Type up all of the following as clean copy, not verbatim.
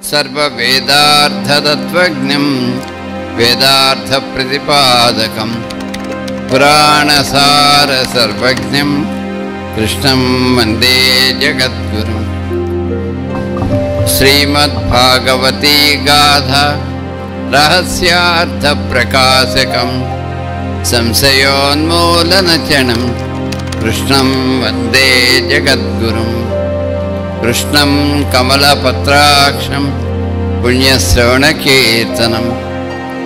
सर्ववेदार्थतत्त्वज्ञं वेदार्थप्रतिपादकं पुराणसारसर्वज्ञं कृष्णं वन्दे जगद्गुरुं। श्रीमद्भागवती गाथा रहस्यार्थप्रकाशकं संशयोन्मूलनचनं कृष्णं वन्दे जगद्गुरुं। कृष्णं कमलपत्राक्षं पुण्यश्रवणकीर्तनं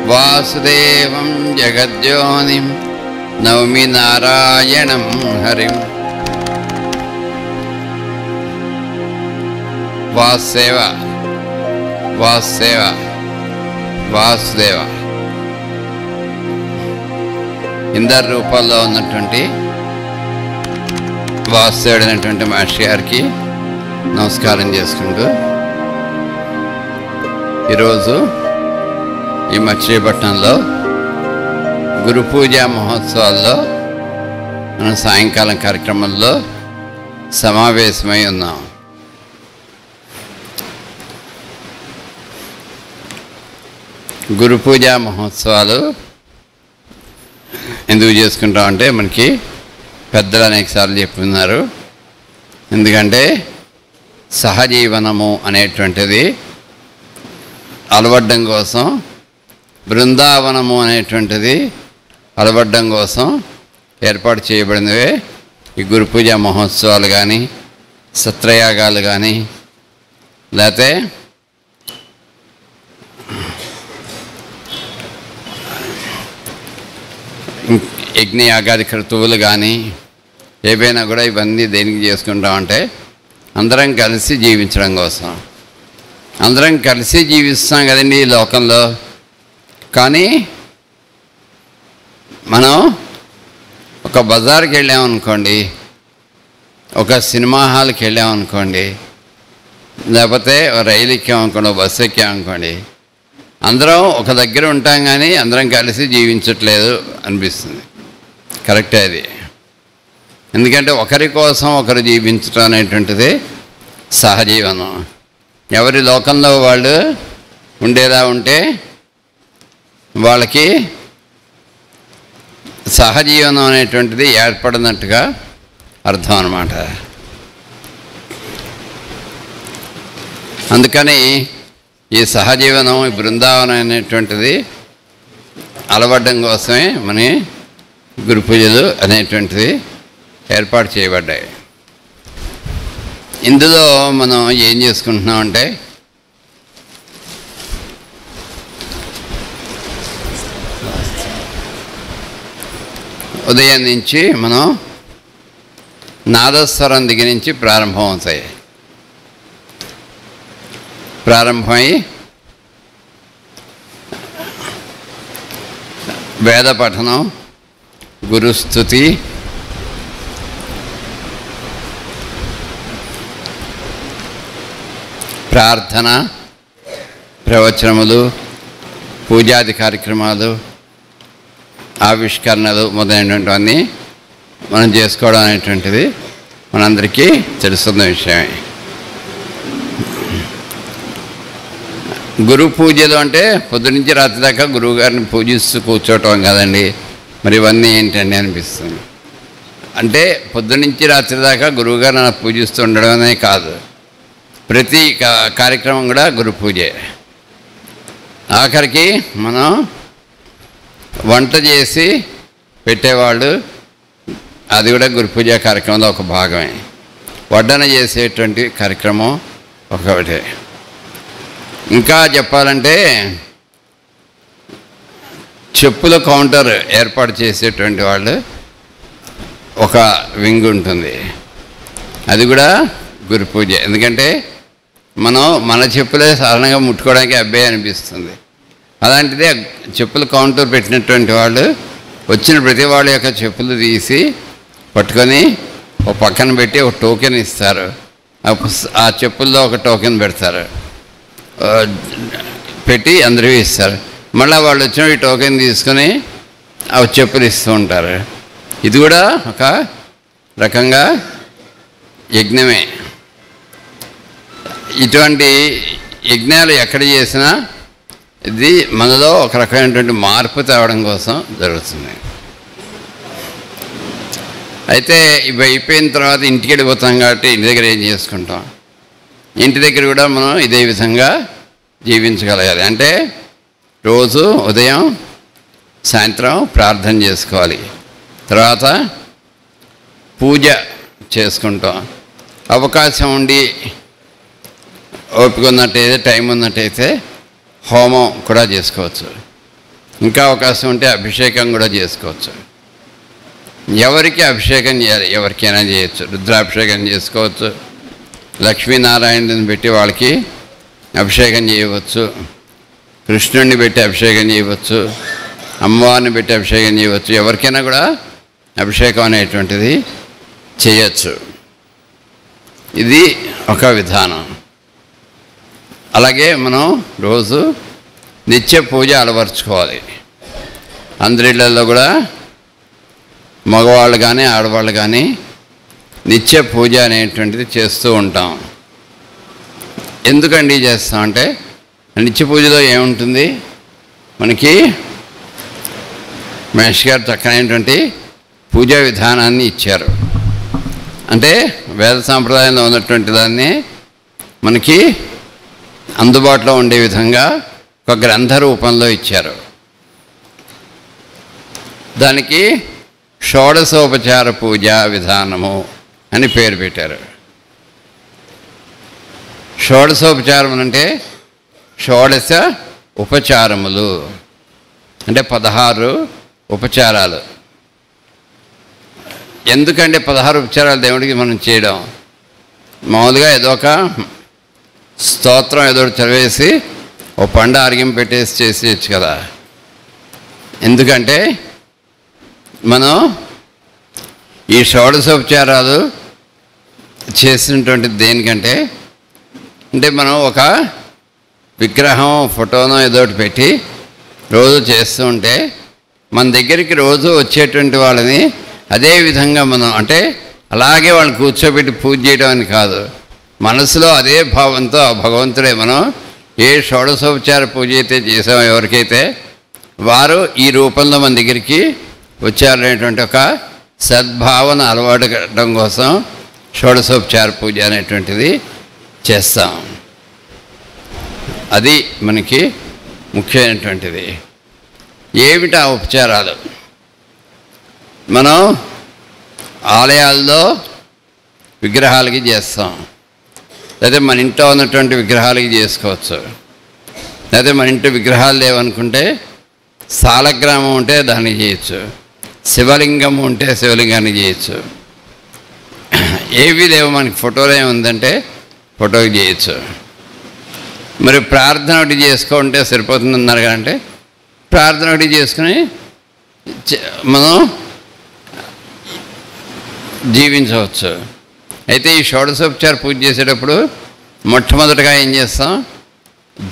वासुदेवं जगद्योनिं नौमि नारायणं हरिं। वासुदेव वासुदेव వాసుదేవ ఇందరి రూపాల్లో ఉన్నటువంటి వాసుదేవుడైనటువంటి మహర్షి గారికి నమస్కారం చేసుకుంటూ ఈరోజు ఈ మచిలీపట్నంలో గురు పూజా మహోత్సవాల్లో మనం సాయంకాలం కార్యక్రమంలో సమావేశమై ఉన్నాం. గురు పూజా మహోత్సవాలు ఎందుకు చేసుకుంటామంటే మనకి పెద్దలు అనేకసార్లు చెప్పున్నారు. ఎందుకంటే సహజీవనము అనేటువంటిది అలవడ్డం కోసం, బృందావనము అనేటువంటిది అలవడ్డం కోసం ఏర్పాటు చేయబడినవే ఈ గురు పూజా మహోత్సవాలు కానీ, సత్రయాగాలు కానీ, లేకపోతే యజ్ఞయాగాది క్రతువులు కానీ ఏవైనా కూడా ఇవన్నీ దేనికి చేసుకుంటామంటే అందరం కలిసి జీవించడం కోసం. అందరం కలిసి జీవిస్తాం కదండి ఈ లోకంలో. కానీ మనం ఒక బజార్కి వెళ్ళామనుకోండి, ఒక సినిమా హాల్కి వెళ్ళామనుకోండి, లేకపోతే రైలు ఎక్కామనుకోండి, బస్సు ఎక్కామనుకోండి, అందరం ఒక దగ్గర ఉంటాం కానీ అందరం కలిసి జీవించట్లేదు అనిపిస్తుంది. కరెక్టే అది. ఎందుకంటే ఒకరి కోసం ఒకరు జీవించడం అనేటువంటిది సహజీవనం. ఎవరి లోకంలో వాళ్ళు ఉండేలా ఉంటే వాళ్ళకి సహజీవనం అనేటువంటిది ఏర్పడినట్టుగా అర్థం అన్నమాట. అందుకని ఈ సహజీవనం, ఈ బృందావనం అనేటువంటిది అలవడ్డం కోసమే మన గురు పూజలు అనేటువంటిది ఏర్పాటు చేయబడ్డాయి. ఇందులో మనం ఏం చేసుకుంటున్నామంటే ఉదయం నుంచి మనం నాదస్వరం దగ్గర నుంచి ప్రారంభమై వేద పఠనం, గురుస్తుతి, ప్రార్థన, ప్రవచనములు, పూజాది కార్యక్రమాలు, ఆవిష్కరణలు మొదలైనటువంటివన్నీ మనం చేసుకోవడం అనేటువంటిది మనందరికీ తెలుస్తున్న విషయమే. గురు పూజలు అంటే పొద్దునుంచి రాత్రి దాకా గురువు గారిని పూజిస్తూ కూర్చోవటం కదండి. మరి ఇవన్నీ ఏంటండి అనిపిస్తుంది. అంటే పొద్దునుంచి రాత్రి దాకా గురువుగారిని పూజిస్తూ ఉండడం అనే కాదు, ప్రతి కార్యక్రమం కూడా గురు పూజే. ఆఖరికి మనం వంట చేసి పెట్టేవాళ్ళు, అది కూడా గురు పూజా కార్యక్రమంలో ఒక భాగమే. వడ్డన చేసేటువంటి కార్యక్రమం ఒకటే. ఇంకా చెప్పాలంటే చెప్పుల కౌంటర్ ఏర్పాటు చేసేటువంటి వాళ్ళు ఒక వింగ్ ఉంటుంది, అది కూడా గురు పూజ. ఎందుకంటే మనం మన చెప్పులే సాధారణంగా ముట్టుకోవడానికి అబ్బాయి అనిపిస్తుంది. అలాంటిదే చెప్పుల కౌంటర్ పెట్టినటువంటి వాళ్ళు వచ్చిన ప్రతి వాళ్ళ యొక్క చెప్పులు తీసి పట్టుకొని ఒక పక్కన పెట్టి ఒక టోకెన్ ఇస్తారు. ఆ చెప్పుల్లో ఒక టోకెన్ పెడతారు, పెట్టి అందరూ ఇస్తారు. మళ్ళీ వాళ్ళు వచ్చిన ఈ టోకెన్ తీసుకొని ఆ చెప్పులు ఇస్తూ ఉంటారు. ఇది కూడా ఒక రకంగా యజ్ఞమే. ఇటువంటి యజ్ఞాలు ఎక్కడ చేసినా ఇది మనలో ఒక రకమైనటువంటి మార్పు తేవడం కోసం జరుగుతుంది. అయితే ఇవి అయిపోయిన తర్వాత ఇంటికి వెళ్ళిపోతాం కాబట్టి ఇంటి దగ్గర ఏం చేసుకుంటాం, ఇంటి దగ్గర కూడా మనం ఇదే విధంగా జీవించగలగాలి. అంటే రోజు ఉదయం సాయంత్రం ప్రార్థన చేసుకోవాలి, తర్వాత పూజ చేసుకుంటాం. అవకాశం ఉండి ఓపిక ఉన్నట్టయితే, టైం ఉన్నట్టయితే హోమం కూడా చేసుకోవచ్చు. ఇంకా అవకాశం ఉంటే అభిషేకం కూడా చేసుకోవచ్చు. ఎవరికి అభిషేకం చేయాలి, ఎవరికైనా చేయొచ్చు. రుద్రాభిషేకం చేసుకోవచ్చు, లక్ష్మీనారాయణని పెట్టి వాళ్ళకి అభిషేకం చేయవచ్చు, కృష్ణుడిని పెట్టి అభిషేకం చేయవచ్చు, అమ్మవారిని పెట్టి అభిషేకం చేయవచ్చు. ఎవరికైనా కూడా అభిషేకం అనేటువంటిది చేయొచ్చు. ఇది ఒక విధానం. అలాగే మనం రోజు నిత్య పూజ అలవర్చుకోవాలి. అందరిళ్ళల్లో కూడా మగవాళ్ళు కానీ ఆడవాళ్ళు కానీ నిత్య పూజ అనేటువంటిది చేస్తూ ఉంటాం. ఎందుకండి చేస్తామంటే, నిత్య పూజలో ఏముంటుంది, మనకి మహేష్ గారు చక్కనైనటువంటి పూజా విధానాన్ని ఇచ్చారు. అంటే వేద సాంప్రదాయంలో ఉన్నటువంటి దాన్ని మనకి అందుబాటులో ఉండే విధంగా ఒక గ్రంథ రూపంలో ఇచ్చారు. దానికి షోడశోపచార పూజా విధానము అని పేరు పెట్టారు. షోడశోపచారం అంటే షోడశ ఉపచారములు, అంటే 16 ఉపచారాలు. ఎందుకంటే 16 ఉపచారాలు దేవుడికి మనం చేయడం, మామూలుగా ఏదో ఒక స్తోత్రం ఏదో చదివేసి ఓ పండు ఆర్గ్యం పెట్టేసి చేసేయచ్చు కదా. ఎందుకంటే మనం ఈ షోడశోపచారాలు చేసినటువంటి దేనికంటే, అంటే మనం ఒక విగ్రహం ఫోటోనో ఏదోటి పెట్టి రోజు చేస్తూ ఉంటే మన దగ్గరికి రోజు వచ్చేటువంటి వాళ్ళని అదే విధంగా మనం, అంటే అలాగే వాళ్ళని కూర్చోబెట్టి పూజ చేయడం అని కాదు, మనసులో అదే భావంతో ఆ భగవంతుడే మనం ఏ షోడశోపచార పూజ అయితే చేసామో ఎవరికైతే వారు ఈ రూపంలో మన దగ్గరికి వచ్చారనేటువంటి ఒక సద్భావన అలవాటు కట్టడం కోసం షోడశోపచార పూజ అనేటువంటిది చేస్తాం. అది మనకి ముఖ్యమైనటువంటిది. ఏమిటా ఉపచారాలు? మనం ఆలయాల్లో విగ్రహాలకి చేస్తాం, లేదా మన ఇంట్లో ఉన్నటువంటి విగ్రహాలకి చేసుకోవచ్చు, లేదా మన ఇంట్లో విగ్రహాలు లేవనుకుంటే సాలగ్రామం ఉంటే దాన్ని చేయొచ్చు, శివలింగం ఉంటే శివలింగాన్ని చేయొచ్చు. ఏవి లేవు మనకి, ఫోటోలో ఏముందంటే ఫోటోకి చేయొచ్చు. మరి ప్రార్థన ఒకటి చేసుకుంటే సరిపోతుందన్నారు కదంటే ప్రార్థన ఒకటి చేసుకుని మనం జీవించవచ్చు. అయితే ఈ షోడశోపచార పూజ చేసేటప్పుడు మొట్టమొదటిగా ఏం చేస్తాం,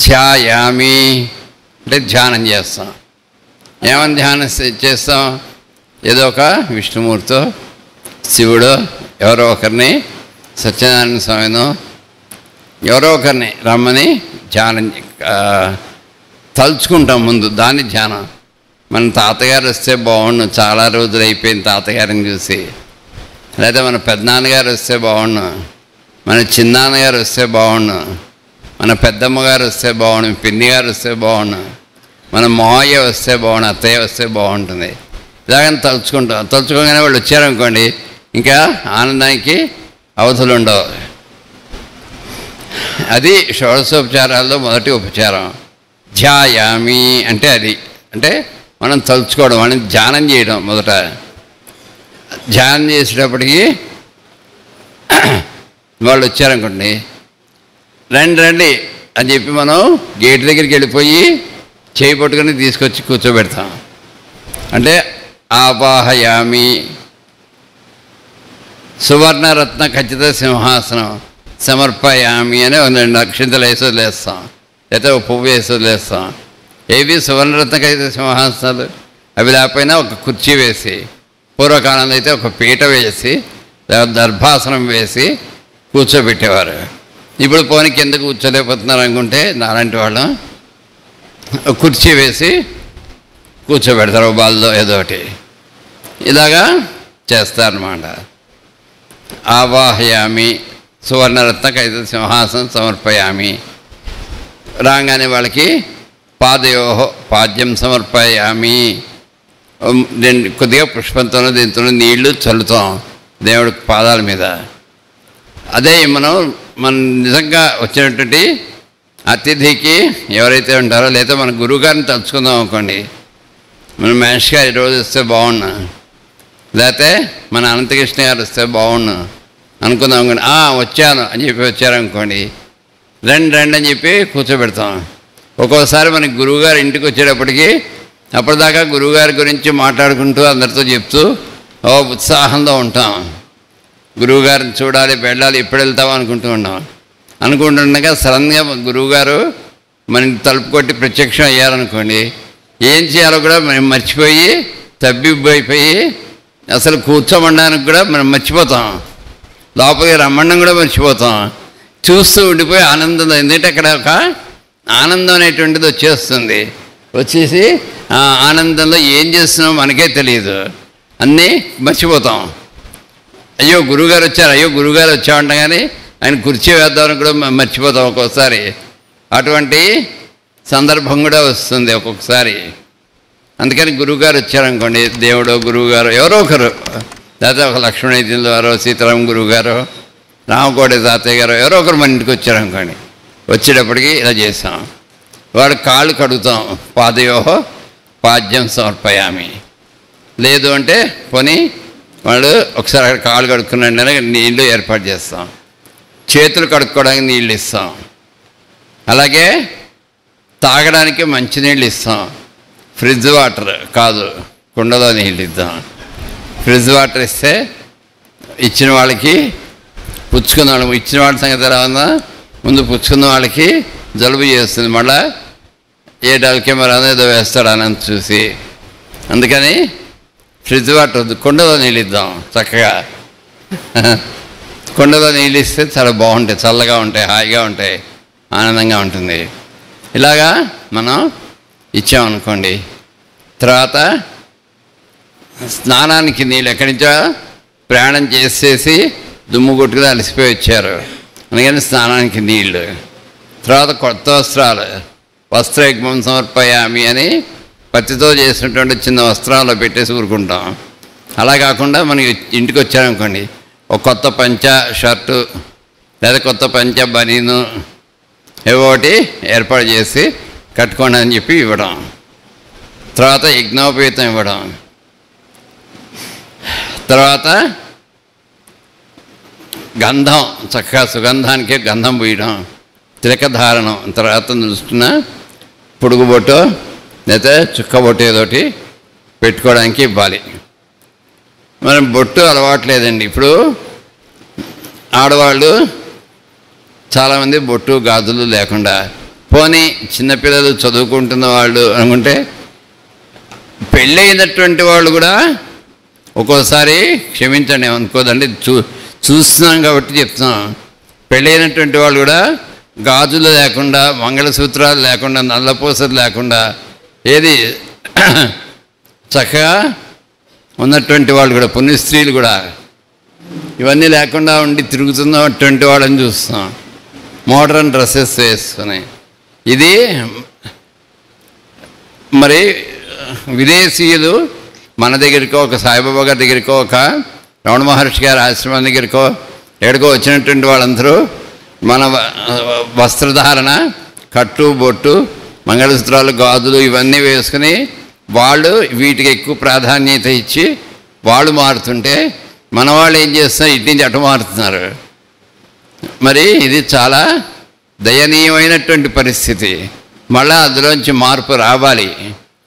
ధ్యాయామి అంటే ధ్యానం చేస్తాం. ఏమని ధ్యానం చేస్తాం, ఏదో ఒక విష్ణుమూర్తితో శివుడో ఎవరో ఒకరిని, సత్యనారాయణ స్వామినో ఎవరో ఒకరిని రమ్మని ధ్యానం తలుచుకుంటాం ముందు, దాన్ని ధ్యానం. మన తాతగారు వస్తే బాగుండు, చాలా రోజులు అయిపోయింది తాతగారిని చూసి, లేదా మన పెద్దనాన్నగారు వస్తే బాగుండు, మన చిన్నాన్నగారు వస్తే బాగుండు, మన పెద్దమ్మగారు వస్తే బాగుండు, పిన్ని గారు వస్తే బాగుండు, మన మావయ్య వస్తే బాగుండు, అత్తయ్య వస్తే బాగుంటుంది. ఇలాగని తలుచుకుంటాం. తలుచుకోగానే వాళ్ళు వచ్చారనుకోండి, ఇంకా ఆనందానికి అవధులు ఉండవు. అది షోడశోపచారాల్లో మొదటి ఉపచారం. ధ్యాయామి అంటే అది, అంటే మనం తలుచుకోవడం, మనం ధ్యానం చేయడం. మొదట ధ్యానం చేసేటప్పటికి వాళ్ళు వచ్చారనుకోండి, రండి రండి అని చెప్పి మనం గేట్ దగ్గరికి వెళ్ళిపోయి చేయి పట్టుకొని తీసుకొచ్చి కూర్చోబెడతాం. అంటే ఆవాహయామి, సువర్ణరత్న ఖచ్చిత సింహాసనం సమర్పయామి అని 2 అక్షింతలు వేసి వదిలేస్తాం, లేకపోతే ఒక పువ్వు వేసి వదిలేస్తాం. ఏవి సువర్ణరత్న ఖచ్చిత సింహాసనాలు, అవి లేకపోయినా ఒక కుర్చీ వేసి, పూర్వకాలంలో అయితే ఒక పీట వేసి దర్భాసనం వేసి కూర్చోబెట్టేవారు. ఇప్పుడు పోనీ కింద కూర్చోలేకపోతున్నారు అనుకుంటే నాలాంటి వాళ్ళం కుర్చీ వేసి కూర్చోబెడతారు బాల్లో ఏదో ఒకటి, ఇలాగా చేస్తారన్నమాట. ఆవాహయామి సువర్ణరత్న కైత సింహాసనం సమర్పయామి. రాగానే వాళ్ళకి పాదయోహో పాద్యం సమర్పయామి. కొద్దిగా పుష్పంతోనూ దీంతో నీళ్లు చల్లుతాం దేవుడి పాదాల మీద. అదే మన నిజంగా వచ్చినటువంటి అతిథికి ఎవరైతే ఉంటారో, లేదా మన గురువుగారిని తలుచుకుందాం అనుకోండి, మన మహేష్ గారు ఈరోజు వస్తే బాగున్నా, లేకపోతే మన అనంతకృష్ణ గారు వస్తే బాగున్నా అనుకుందాం అనుకోండి. వచ్చాను అని చెప్పి వచ్చారనుకోండి, రండి అని చెప్పి కూర్చోబెడతాం. ఒక్కోసారి మనకి గురువుగారు ఇంటికి వచ్చేటప్పటికి అప్పటిదాకా గురువుగారి గురించి మాట్లాడుకుంటూ అందరితో చెప్తూ ఉత్సాహంలో ఉంటాం. గురువుగారిని చూడాలి, వెళ్ళాలి, ఎప్పుడు వెళ్తాం అనుకుంటుండగా సడన్గా గురువుగారు మన తలుపు కొట్టి ప్రత్యక్షం అయ్యారనుకోండి, ఏం చేయాలో కూడా మనం మర్చిపోయి తబ్బిబ్బైపోయి అసలు కూర్చోమనడానికి కూడా మనం మర్చిపోతాం, లోపలికి రమ్మడం కూడా మర్చిపోతాం, చూస్తూ ఉండిపోయి ఆనందంలో. ఎందుకంటే అక్కడ ఒక ఆనందం అనేటువంటిది వచ్చేస్తుంది. వచ్చేసి ఆ ఆనందంలో ఏం చేస్తున్నామో మనకే తెలియదు, అన్నీ మర్చిపోతాం. అయ్యో గురువుగారు వచ్చామంట కానీ ఆయన కుర్చీ వేద్దామని కూడా మర్చిపోతాం ఒక్కొక్కసారి. అటువంటి సందర్భం కూడా వస్తుంది ఒక్కొక్కసారి. అందుకని గురువుగారు వచ్చారనుకోండి, దేవుడు గురువుగారు ఎవరో ఒకరు, లేకపోతే ఒక లక్ష్మణీతిలో వారో, సీతారాం గురువుగారు, రామకోటి తాతయ్య గారు, ఎవరో ఒకరు మన ఇంటికి వచ్చారనుకోండి. వచ్చేటప్పటికి ఇలా చేస్తాం, వాడు కాళ్ళు కడుగుతాం, పాదయోహో పాద్యం సమర్పయామి. లేదు అంటే పోనీ వాళ్ళు ఒకసారి అక్కడ కాళ్ళు కడుక్కున్నాడనే నీళ్ళు ఏర్పాటు చేస్తాం, చేతులు కడుక్కోవడానికి నీళ్ళు ఇస్తాం, అలాగే తాగడానికి మంచినీళ్ళు ఇస్తాం. ఫ్రిడ్జ్ వాటర్ కాదు, కుండలో నీళ్ళు ఇద్దాం. ఫ్రిడ్జ్ వాటర్ ఇస్తే ఇచ్చిన వాళ్ళకి పుచ్చుకున్న వాళ్ళు, ఇచ్చిన వాళ్ళ సంగతి ఎలా ఉందా, ముందు పుచ్చుకున్న వాళ్ళకి జలుబు చేస్తుంది, మళ్ళీ ఏ డల్కెమరా ఏదో వేస్తాడు అని చూసి. అందుకని ఫ్రిడ్జ్ వాటర్ వద్దు, కుండలో నీళ్ళు ఇద్దాం. చక్కగా కుండలో నీళ్ళు ఇస్తే చాలా బాగుంటాయి, చల్లగా ఉంటాయి, హాయిగా ఉంటాయి, ఆనందంగా ఉంటుంది. ఇలాగా మనం ఇచ్చామనుకోండి. తర్వాత స్నానానికి నీళ్ళు ఎక్కడి నుంచో ప్రయాణం చేసేసి దుమ్ము కొట్టుకుని అలసిపోయి వచ్చారు, అందుకని స్నానానికి నీళ్ళు. తర్వాత కొత్త వస్త్రాలు, వస్త్రయజ్ఞం సమర్పయామి అని పత్తితో చేసినటువంటి చిన్న వస్త్రాలు పెట్టేసి ఊరుకుంటాం. అలా కాకుండా మనకి ఇంటికి వచ్చారనుకోండి, ఒక కొత్త పంచ షర్టు లేదా కొత్త పంచ బనీను ఏవో ఒకటి ఏర్పాటు చేసి కట్టుకోండి అని చెప్పి ఇవ్వడం. తర్వాత యజ్ఞోపేతం ఇవ్వడం. తర్వాత గంధం, చక్కగా సుగంధానికే గంధం పూయడం, తిలకధారణం. తర్వాత చూస్తున్న పొడుగుబొట్టు లేదా చుక్కబొట్టు ఏదోటి పెట్టుకోవడానికి ఇవ్వాలి. మనం బొట్టు అలవాట్లేదండి. ఇప్పుడు ఆడవాళ్ళు చాలామంది బొట్టు గాజులు లేకుండా, పోనీ చిన్నపిల్లలు చదువుకుంటున్న వాళ్ళు అనుకుంటే, పెళ్ళైనటువంటి వాళ్ళు కూడా ఒక్కోసారి క్షమించండి ఏమనుకోదండి, చూస్తున్నాం కాబట్టి చెప్తున్నాం. పెళ్ళైనటువంటి వాళ్ళు కూడా గాజులు లేకుండా, మంగళసూత్రాలు లేకుండా, నల్లపూసలు లేకుండా, ఏది చక్కగా ఉన్నటువంటి వాళ్ళు కూడా, పుణ్యస్త్రీలు కూడా ఇవన్నీ లేకుండా ఉండి తిరుగుతున్నటువంటి వాళ్ళని చూస్తున్నాం, మోడర్న్ డ్రెస్సెస్ వేసుకుని. ఇది మరి విదేశీయులు మన దగ్గరికో, ఒక సాయిబాబా గారి దగ్గరికో, ఒక రమణ మహర్షి గారి ఆశ్రమం దగ్గరికో ఎక్కడికో వచ్చినటువంటి వాళ్ళందరూ మన వస్త్రధారణ, కట్టు బొట్టు, మంగళసూత్రాలు, గాజులు ఇవన్నీ వేసుకుని వాళ్ళు వీటికి ఎక్కువ ప్రాధాన్యత ఇచ్చి వాళ్ళు మారుతుంటే, మన వాళ్ళు ఏం చేస్తున్నారు, ఇటు నుంచి అటు మారుతున్నారు. మరి ఇది చాలా దయనీయమైనటువంటి పరిస్థితి. మళ్ళీ అందులోంచి మార్పు రావాలి,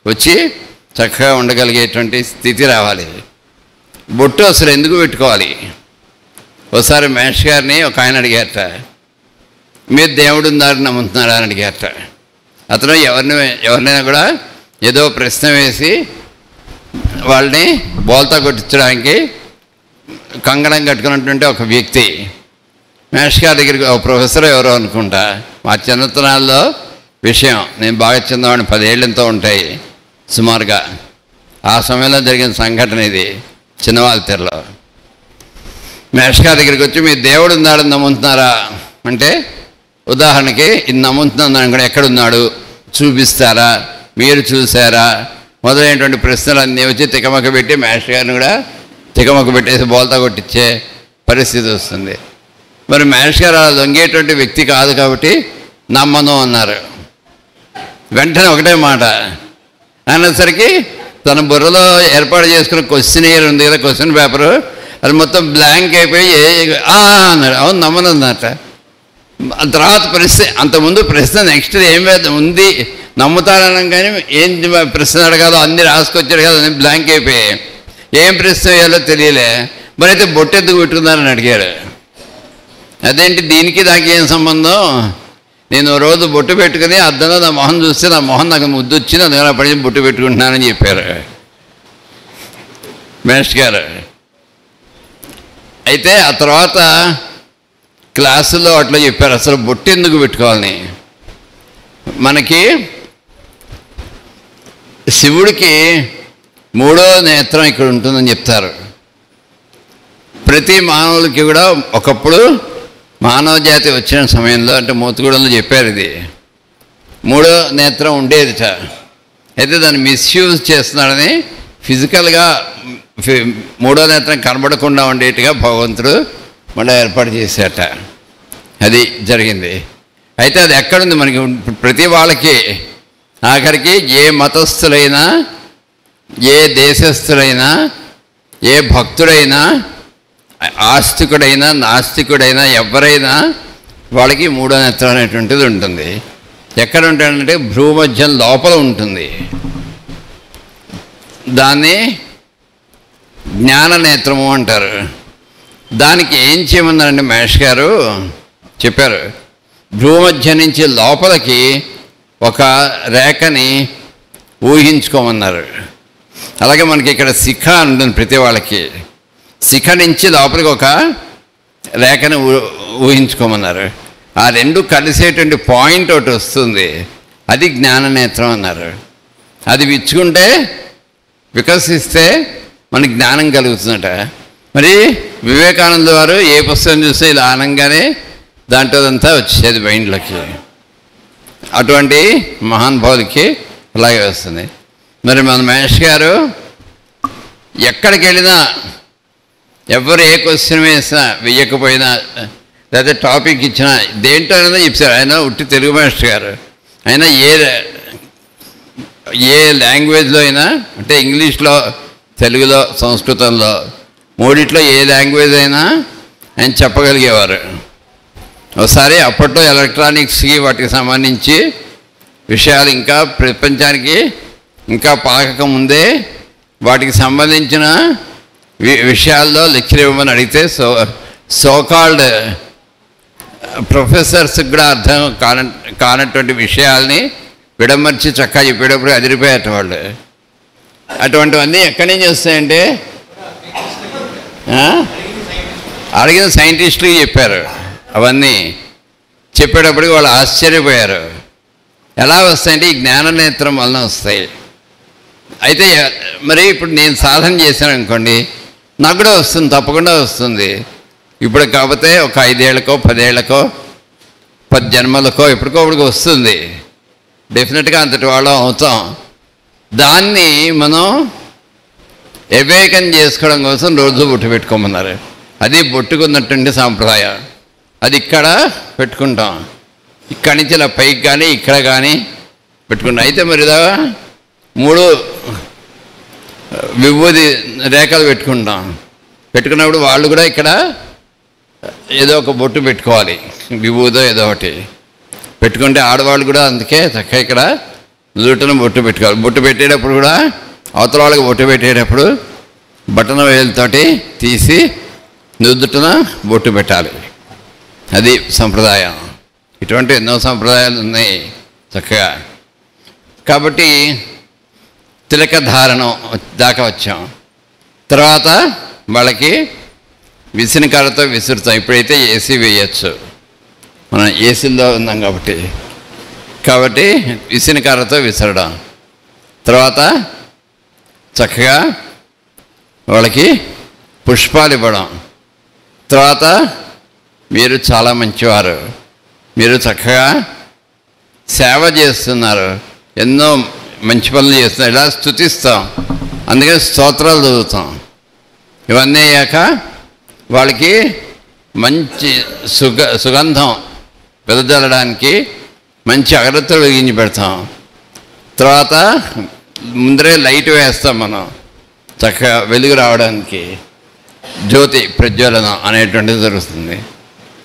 వచ్చి చక్కగా ఉండగలిగేటువంటి స్థితి రావాలి. బొట్టు అసలు ఎందుకు పెట్టుకోవాలి? ఒకసారి మహేష్ గారిని ఒక ఆయన అడిగారట, మీరు దేవుడు ఉందని నమ్ముతున్నారా అని అడిగారట. అతను ఎవరినైనా కూడా ఏదో ప్రశ్న వేసి వాళ్ళని బోల్తా కొట్టించడానికి కంగణం కట్టుకున్నటువంటి ఒక వ్యక్తి. మేష్ గారి దగ్గరికి ఒక ప్రొఫెసర్ ఎవరో అనుకుంటా, మా చిన్నతనాల్లో విషయం, నేను బాగా చిన్నవాడిని, 10 ఏళ్ళంతో ఉంటాయి సుమారుగా. ఆ సమయంలో జరిగిన సంఘటన ఇది, చిన్నవాళ్ళతెరలో. మేష్ గారి దగ్గరికి వచ్చి, మీ దేవుడు ఉన్నాడని నమ్ముతున్నారా అంటే, ఉదాహరణకి ఇది నమ్ముతున్నాను అనుకోండి, ఎక్కడున్నాడు చూపిస్తారా, మీరు చూసారా, మొదలైనటువంటి ప్రశ్నలు అన్నీ వచ్చి తికమక పెట్టి మేష్ గారిని కూడా తికమక పెట్టేసి బోల్తా కొట్టించే పరిస్థితి వస్తుంది. మరి మేష్ గారు అలా లొంగేటువంటి వ్యక్తి కాదు కాబట్టి నమ్మను అన్నారు. వెంటనే ఒకటే మాట అనేసరికి తన బుర్రలో ఏర్పాటు చేసుకున్న క్వశ్చన్ ఉంది కదా, క్వశ్చన్ పేపరు, అది మొత్తం బ్లాంక్ అయిపోయి అన్నాడు. అవును నమ్మను అన్నట. తర్వాత ప్రశ్న, అంతకుముందు ప్రశ్న నెక్స్ట్ ఏం ఉంది నమ్ముతానడం, కానీ ఏం ప్రశ్న అడగాలో అన్నీ రాసుకొచ్చాడు కదా, అన్నీ బ్లాంక్ అయిపోయాయి. ఏం ప్రశ్న వేయాలో తెలియలే. మరి అయితే బొట్టు ఎందుకు పెట్టుకున్నారని అడిగాడు. అదేంటి దీనికి దానికి ఏం సంబంధం, నేను రోజు బొట్టు పెట్టుకుని అద్దంలో నా మొహం చూస్తే నా మొహం నాకు ముద్దు వచ్చింది, అందుకని పడి బొట్టు పెట్టుకుంటున్నానని చెప్పారు మేష్ గారు. అయితే ఆ తర్వాత క్లాసుల్లో అట్లా చెప్పారు, అసలు బొట్టు ఎందుకు పెట్టుకోవాలని. మనకి శివుడికి 3వ నేత్రం ఇక్కడ ఉంటుందని చెప్తారు. ప్రతి మానవులకి కూడా ఒకప్పుడు మానవ జాతి వచ్చిన సమయంలో, అంటే మోతుగూడలో చెప్పారు, ఇది 3వ నేత్రం ఉండేదిట. అయితే దాన్ని మిస్యూజ్ చేస్తున్నాడని ఫిజికల్గా 3వ నేత్రం కనబడకుండా ఉండేట్టుగా భగవంతుడు మళ్ళీ ఏర్పాటు చేశాట. అది జరిగింది. అయితే అది ఎక్కడుంది మనకి, ప్రతి వాళ్ళకి ఆఖరికి ఏ మతస్థులైనా, ఏ దేశస్థులైనా, ఏ భక్తుడైనా, ఆస్తికుడైనా నాస్తికుడైనా ఎవరైనా వాళ్ళకి 3వ నేత్రం అనేటువంటిది ఉంటుంది. ఎక్కడ ఉంటుందంటే భ్రూమధ్యం లోపల ఉంటుంది. దాన్ని జ్ఞాన నేత్రము అంటారు. దానికి ఏం చేయమన్నారంటే మేష్ గారు చెప్పారు, భ్రూమధ్యం నుంచి లోపలికి ఒక రేఖని ఊహించుకోమన్నారు. అలాగే మనకి ఇక్కడ శిఖ ఉంటుంది, ప్రతి వాళ్ళకి శిఖ నుంచి లోపలికి ఒక రేఖని ఊహించుకోమన్నారు. ఆ రెండు కలిసేటువంటి పాయింట్ ఒకటి వస్తుంది, అది జ్ఞాననేత్రం అన్నారు. అది విచ్చుకుంటే, వికసిస్తే మనకి జ్ఞానం కలుగుతుందట. మరి వివేకానంద వారు ఏ పుస్తకం చూస్తే ఇలా ఆనంగానే దాంట్లోదంతా వచ్చేది మైండ్లోకి. అటువంటి మహానుభావులకి అలాగే వస్తుంది. మరి మన మహేష్ గారు ఎక్కడికి వెళ్ళినా, ఎవరు ఏ క్వశ్చన్ వేసినా, వెయ్యకపోయినా, లేదా టాపిక్ ఇచ్చినా, దేంట్లో అయినా చెప్పారు. ఆయన ఉట్టి తెలుగు మాస్టర్ గారు. ఆయన ఏ లాంగ్వేజ్లో అయినా, అంటే ఇంగ్లీష్లో, తెలుగులో, సంస్కృతంలో, మూడిట్లో ఏ లాంగ్వేజ్ అయినా ఆయన చెప్పగలిగేవారు. ఒకసారి అప్పట్లో ఎలక్ట్రానిక్స్కి వాటికి సంబంధించి విషయాలు ఇంకా ప్రపంచానికి ఇంకా పాకకముందే వాటికి సంబంధించిన విషయాల్లో లెక్చర్ ఇవ్వమని అడిగితే సోకాల్డ్ ప్రొఫెసర్స్కి కూడా అర్థం కానటువంటి విషయాల్ని విడమర్చి చక్కగా చెప్పేటప్పుడు అదిరిపోయేట వాళ్ళు. అటువంటివన్నీ ఎక్కడి నుంచి వస్తాయంటే అడిగిన సైంటిస్టులకి చెప్పారు. అవన్నీ చెప్పేటప్పటికి వాళ్ళు ఆశ్చర్యపోయారు. ఎలా వస్తాయంటే ఈ జ్ఞాననేత్రం వలన వస్తాయి. అయితే మరి ఇప్పుడు నేను సాధన చేశాను అనుకోండి, నాకు కూడా వస్తుంది, తప్పకుండా వస్తుంది. ఇప్పుడు కాకపోతే ఒక 5 ఏళ్ళకో 10 ఏళ్ళకో 10 జన్మలకో ఎప్పటికోప్పటికి వస్తుంది. డెఫినెట్గా అంతటి వాళ్ళం అవుతాం. దాన్ని మనం ఎవేకం చేసుకోవడం కోసం రోజు బొట్టు పెట్టుకోమన్నారు. అది బొట్టుకున్నటువంటి సాంప్రదాయం. అది ఇక్కడ పెట్టుకుంటాం, ఇక్కడి నుంచి ఇలా పైకి కానీ ఇక్కడ కానీ పెట్టుకుంటాం. అయితే మరి ఇలా 3 విభూది రేఖలు పెట్టుకుంటాం. పెట్టుకున్నప్పుడు వాళ్ళు కూడా ఇక్కడ ఏదో ఒక బొట్టు పెట్టుకోవాలి, విభూదో ఏదో ఒకటి పెట్టుకుంటే ఆడవాళ్ళు కూడా అందుకే చక్కగా ఇక్కడ నుదుటను బొట్టు పెట్టుకోవాలి. బొట్టు పెట్టేటప్పుడు కూడా అవతల వాళ్ళకి బొట్టు పెట్టేటప్పుడు బటన వేలుతోటి తీసి నుదుటన బొట్టు పెట్టాలి. అది సంప్రదాయం. ఇటువంటి ఎన్నో సంప్రదాయాలు ఉన్నాయి చక్కగా. కాబట్టి తిలక ధారణం దాకా వచ్చాం. తర్వాత వాళ్ళకి విసినకర్రతో విసురుతాం. ఇప్పుడైతే ఏసీ వేయచ్చు, మనం ఏసీలో ఉన్నాం కాబట్టి విసినకర్రతో విసరడం. తర్వాత చక్కగా వాళ్ళకి పుష్పాలు ఇవ్వడం. తర్వాత మీరు చాలా మంచివారు, మీరు చక్కగా సేవ చేస్తున్నారు, ఎన్నో మంచి పనులు చేస్తున్నారు, ఇలా స్తుతిస్తాం. అందుకని స్తోత్రాలు చదువుతాం. ఇవన్నీ అయ్యాక వాళ్ళకి మంచి సుగంధం వెదజల్లడానికి మంచి అగరత్తులు వెలిగించి పెడతాం. తర్వాత ముందరే లైట్ వేస్తాం మనం, చక్కగా వెలుగు రావడానికి జ్యోతి ప్రజ్వలనం అనేటువంటిది జరుగుతుంది.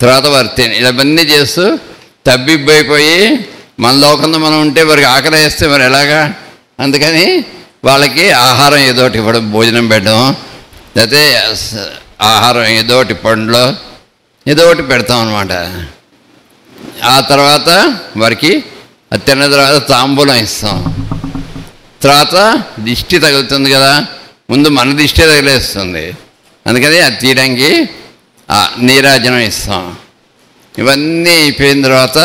తర్వాత వారి ఇవన్నీ చేస్తూ తబ్బిబ్బైపోయి మన లోకంలో మనం ఉంటే వారికి ఆకలి వేస్తే మరి ఎలాగా? అందుకని వాళ్ళకి ఆహారం ఏదోటి ఇవ్వడం, భోజనం పెట్టడం, లేకపోతే ఆహారం ఏదోటి పండ్లో ఏదోటి పెడతాం అన్నమాట. ఆ తర్వాత వారికి అది తిన్న తర్వాత తాంబూలం ఇస్తాం. తర్వాత దిష్టి తగులుతుంది కదా, ముందు మన దిష్టి తగిలేస్తుంది, అందుకని అది తీయడానికి నీరాజనం ఇస్తాం. ఇవన్నీ అయిపోయిన తర్వాత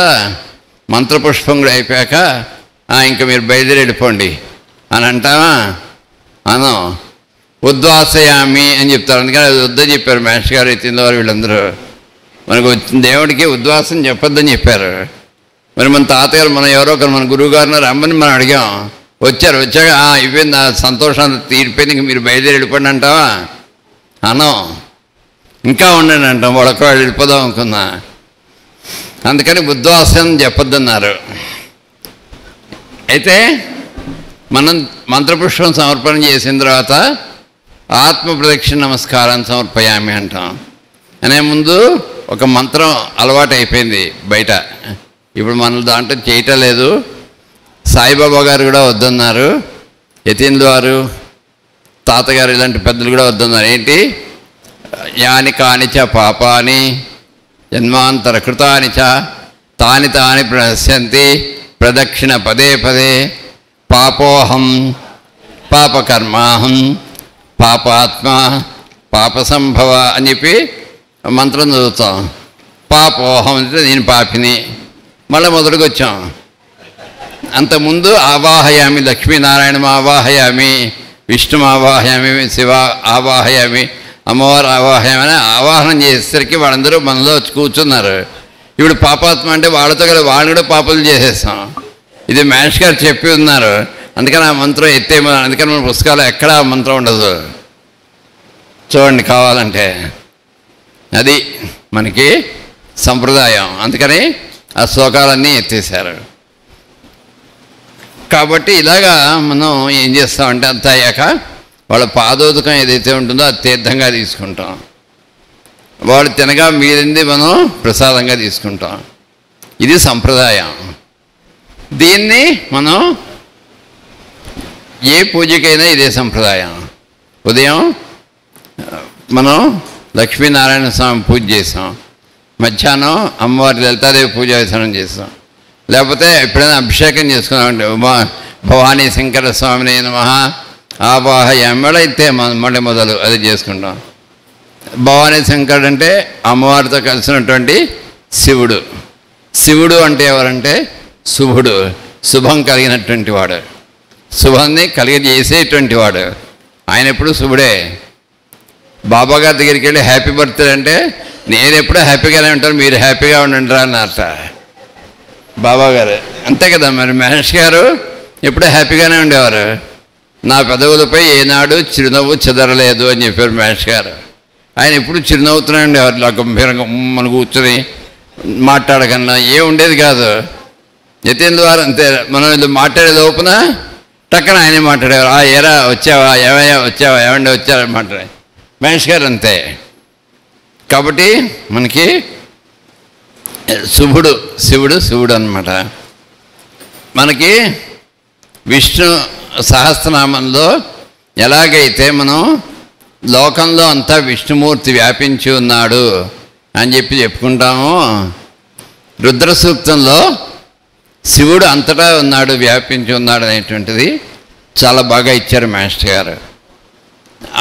మంత్రపుష్పం కూడా అయిపోయాక ఇంకా మీరు బయలుదేరి వెళ్ళిపోండి అని అంటామా? అనం. ఉద్వాసయామి అని చెప్తారు, అందుకని అది వద్దని చెప్పారు మాస్టర్ గారు, ఎత్తిందో వారు వీళ్ళందరూ. మనకు దేవుడికి ఉద్వాసం చెప్పొద్దని చెప్పారు. మరి మన తాతగారు, మన ఎవరో ఒకరు, మన గురువు గారిని రమ్మని మనం అడిగాం, వచ్చాక అయిపోయింది, నా సంతోషం తీరిపోయింది, ఇంక మీరు బయలుదేరి వెళ్ళిపోండి అంటావా? అనం. ఇంకా ఉండండి అంటాం, వాళ్ళొక్కవాళ్ళు వెళ్ళిపోదాం అనుకున్నా. అందుకని ఉద్వాసం చెప్పొద్దన్నారు. అయితే మనం మంత్రపుష్పం సమర్పణ చేసిన తర్వాత ఆత్మ ప్రదక్షిణ నమస్కారం సమర్పయామి అంటాం. అనే ముందు ఒక మంత్రం అలవాటు అయిపోయింది బయట, ఇప్పుడు మన దాంట్లో చేయటం లేదు. సాయిబాబా గారు కూడా వద్దన్నారు, యతీంద్ర వారు, తాతగారు, ఇలాంటి పెద్దలు కూడా వద్దన్నారు. ఏంటి? యాని కానిచ పాపాని జన్మాంతర కృతాని చ తాని తాని ప్రణశ్యంతి ప్రదక్షిణ పదే పదే పాపోహం పాపకర్మాహం పాపాత్మ పాపసంభవ అని చెప్పి మంత్రం చదువుతాం. పాపోహం అంటే నేను పాపిని, మళ్ళీ మొదటికి వచ్చాం. అంతకుముందు ఆవాహయామి, లక్ష్మీనారాయణ ఆవాహయామి, విష్ణు ఆవాహయామి, శివ ఆవాహయామి, అమ్మవారు ఆవాహయామి అని ఆవాహనం చేసేసరికి వాళ్ళందరూ మనలో వచ్చి కూర్చున్నారు. ఇప్పుడు పాపాత్మ అంటే వాళ్ళతో కలిసి వాళ్ళు కూడా పాపాలు చేసేస్తాం. ఇది మహేష్ గారు చెప్పి ఉన్నారు, అందుకని ఆ మంత్రం ఎత్తేమో. అందుకని మన పుస్తకాలు ఎక్కడా ఆ మంత్రం ఉండదు, చూడండి కావాలంటే. అది మనకి సంప్రదాయం, అందుకని ఆ శ్లోకాలన్నీ ఎత్తేసారు. కాబట్టి ఇలాగా మనం ఏం చేస్తామంటే అంత అయ్యాక వాళ్ళ పాదోదకం ఏదైతే ఉంటుందో అది తీర్థంగా తీసుకుంటాం, వాళ్ళు తినగా మిగిలింది మనం ప్రసాదంగా తీసుకుంటాం. ఇది సంప్రదాయం. దీన్ని మనం ఏ పూజకైనా ఇదే సంప్రదాయం. ఉదయం మనం లక్ష్మీనారాయణ స్వామి పూజ చేసాం, మధ్యాహ్నం అమ్మవారి లలితాదేవి పూజ విధానం చేస్తాం, లేకపోతే ఎప్పుడైనా అభిషేకం చేసుకున్నామంటే భవానీ శంకర స్వామిని నమః ఆవాహయామి అయితే మళ్ళీ మొదలు అది చేసుకుంటాం. భవానీ శంకరుడు అంటే అమ్మవారితో కలిసినటువంటి శివుడు. శివుడు అంటే ఎవరంటే శుభుడు, శుభం కలిగినటువంటి వాడు, శుభాన్ని కలిగజేసేటువంటి వాడు. ఆయన ఎప్పుడు శుభుడే. బాబా గారి దగ్గరికి వెళ్ళి హ్యాపీ బర్త్డే అంటే నేను ఎప్పుడూ హ్యాపీగానే ఉంటాను, మీరు హ్యాపీగా ఉండండి రా అన్నట్ట బాబా గారు. అంతే కదా మరి. మహేష్ గారు ఎప్పుడూ హ్యాపీగానే ఉండేవారు, నా పెదవులపై ఏనాడు చిరునవ్వు చెదరలేదు అని చెప్పారు మహేష్ గారు. ఆయన ఎప్పుడు చిరునవ్వుతూనే ఉండేవారు, ఇలా గంభీరంగా మన కూర్చొని మాట్లాడకన్నా ఏం ఉండేది కాదు. యతీంద్ర వారు అంతే, మనం ఇది మాట్లాడే లోపున టక్కన ఆయనే మాట్లాడేవారు. ఏరా వచ్చావా, ఏమయ్యా వచ్చావా, ఏమండి వచ్చారని మాట్లాడే మహేష్ గారు అంతే. కాబట్టి మనకి శివుడు అన్నమాట. మనకి విష్ణు సహస్రనామంలో ఎలాగైతే మనం లోకంలో అంతా విష్ణుమూర్తి వ్యాపించి ఉన్నాడు అని చెప్పి చెప్పుకుంటాము, రుద్ర సూక్తంలో శివుడు అంతటా ఉన్నాడు, వ్యాపించి ఉన్నాడు అనేటువంటిది చాలా బాగా ఇచ్చారు మాస్టర్ గారు.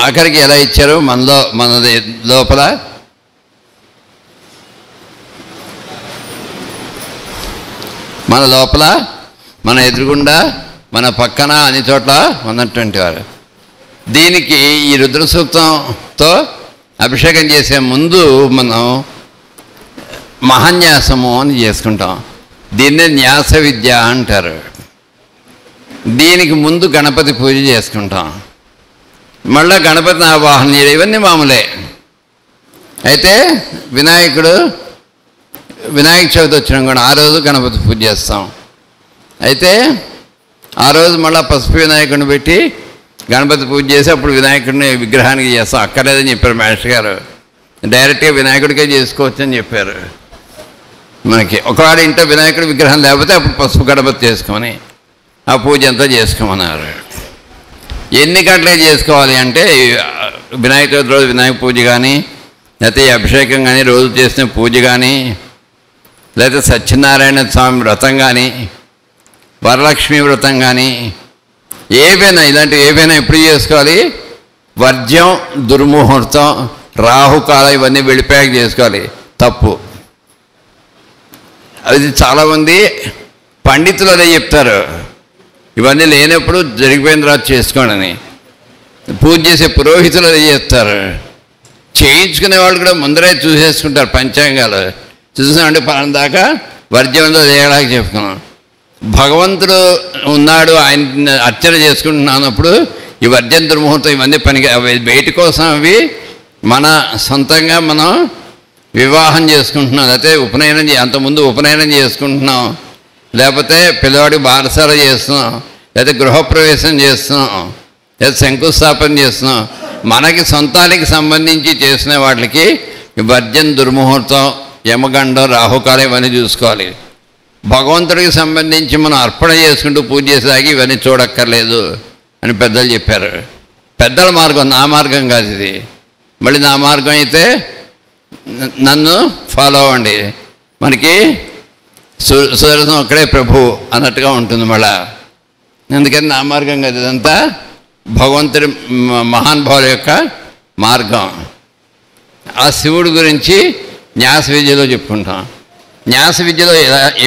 ఆఖరికి ఎలా ఇచ్చారు, మన లోపల మన లోపల, మన ఎదురుగుండా, మన పక్కన, అన్ని చోట్ల ఉన్నటువంటి వారు. దీనికి ఈ రుద్ర సూక్తంతో అభిషేకం చేసే ముందు మనం మహాన్యాసము అని చేసుకుంటాం. దీన్నే న్యాస విద్య అంటారు. దీనికి ముందు గణపతి పూజ చేసుకుంటాం. మళ్ళీ గణపతిని ఆవాహన చేయడం ఇవన్నీ మామూలే. అయితే వినాయక చవితి వచ్చినా కూడా ఆ రోజు గణపతి పూజ చేస్తాం. అయితే ఆ రోజు మళ్ళీ పసుపు వినాయకుడిని పెట్టి గణపతి పూజ చేసి అప్పుడు వినాయకుడిని విగ్రహానికి చేస్తాం. అక్కర్లేదని చెప్పారు మాస్టర్ గారు. డైరెక్ట్గా వినాయకుడికే చేసుకోవచ్చు అని చెప్పారు. మనకి ఒకవేళ ఇంట్లో వినాయకుడి విగ్రహం లేకపోతే అప్పుడు పసుపు గణపతి చేసుకొని ఆ పూజ అంతా చేసుకోమన్నారు. ఎన్ని గంటలే చేసుకోవాలి అంటే వినాయక చవితి రోజు వినాయక పూజ కానీ, లేకపోతే అభిషేకం కానీ, రోజు చేసిన పూజ కానీ, లేకపోతే సత్యనారాయణ స్వామి వ్రతం కానీ, వరలక్ష్మి వ్రతం కానీ, ఏవైనా ఇలాంటివి ఏవైనా ఎప్పుడు చేసుకోవాలి? వర్జ్యం, దుర్ముహూర్తం, రాహుకాలం ఇవన్నీ వెళ్ళిపోయాక చేసుకోవాలి. తప్పు. అది చాలామంది పండితులు అదే చెప్తారు, ఇవన్నీ లేనప్పుడు జరిగిపోయిన తర్వాత చేసుకోండి అని. పూజ చేసే పురోహితులు అదే చేస్తారు. చేయించుకునే వాళ్ళు కూడా ముందరే చూసేసుకుంటారు పంచాంగాలు. చూసామంటే పలానా దాకా వర్జ్యంలో చేయడానికి చెప్పుకున్నాం. భగవంతుడు ఉన్నాడు, ఆయన అర్చన చేసుకుంటున్నప్పుడు ఈ వర్జన దుర్ముహూర్తం ఇవన్నీ పనికి అవి బయటి కోసం, అవి మన సొంతంగా మనం వివాహం చేసుకుంటున్నాం, లేకపోతే ఉపనయనం అంతకుముందు ఉపనయనం చేసుకుంటున్నాం, లేకపోతే పిల్లవాడికి బారసాల చేస్తున్నాం, లేకపోతే గృహప్రవేశం చేస్తున్నాం, లేదా శంకుస్థాపన చేస్తున్నాం. మనకి సొంతానికి సంబంధించి చేసిన వాటికి వర్జన దుర్ముహూర్తం, యమగండం, రాహుకాలం ఇవన్నీ చూసుకోవాలి. భగవంతుడికి సంబంధించి మనం అర్పణ చేసుకుంటూ పూజ చేసేదాకా ఇవన్నీ చూడక్కర్లేదు అని పెద్దలు చెప్పారు. పెద్దల మార్గం, నా మార్గం కాదు ఇది. మళ్ళీ నా మార్గం అయితే నన్ను ఫాలో అవ్వండి, మనకి సుదర్శనం ఒక్కడే ప్రభు అన్నట్టుగా ఉంటుంది మళ్ళా. అందుకని నా మార్గం కాదు, ఇదంతా భగవంతుడి మహానుభావుల యొక్క మార్గం. ఆ శివుడి గురించి న్యాస విద్యలో చెప్పుకుంటాం. న్యాస విద్యలో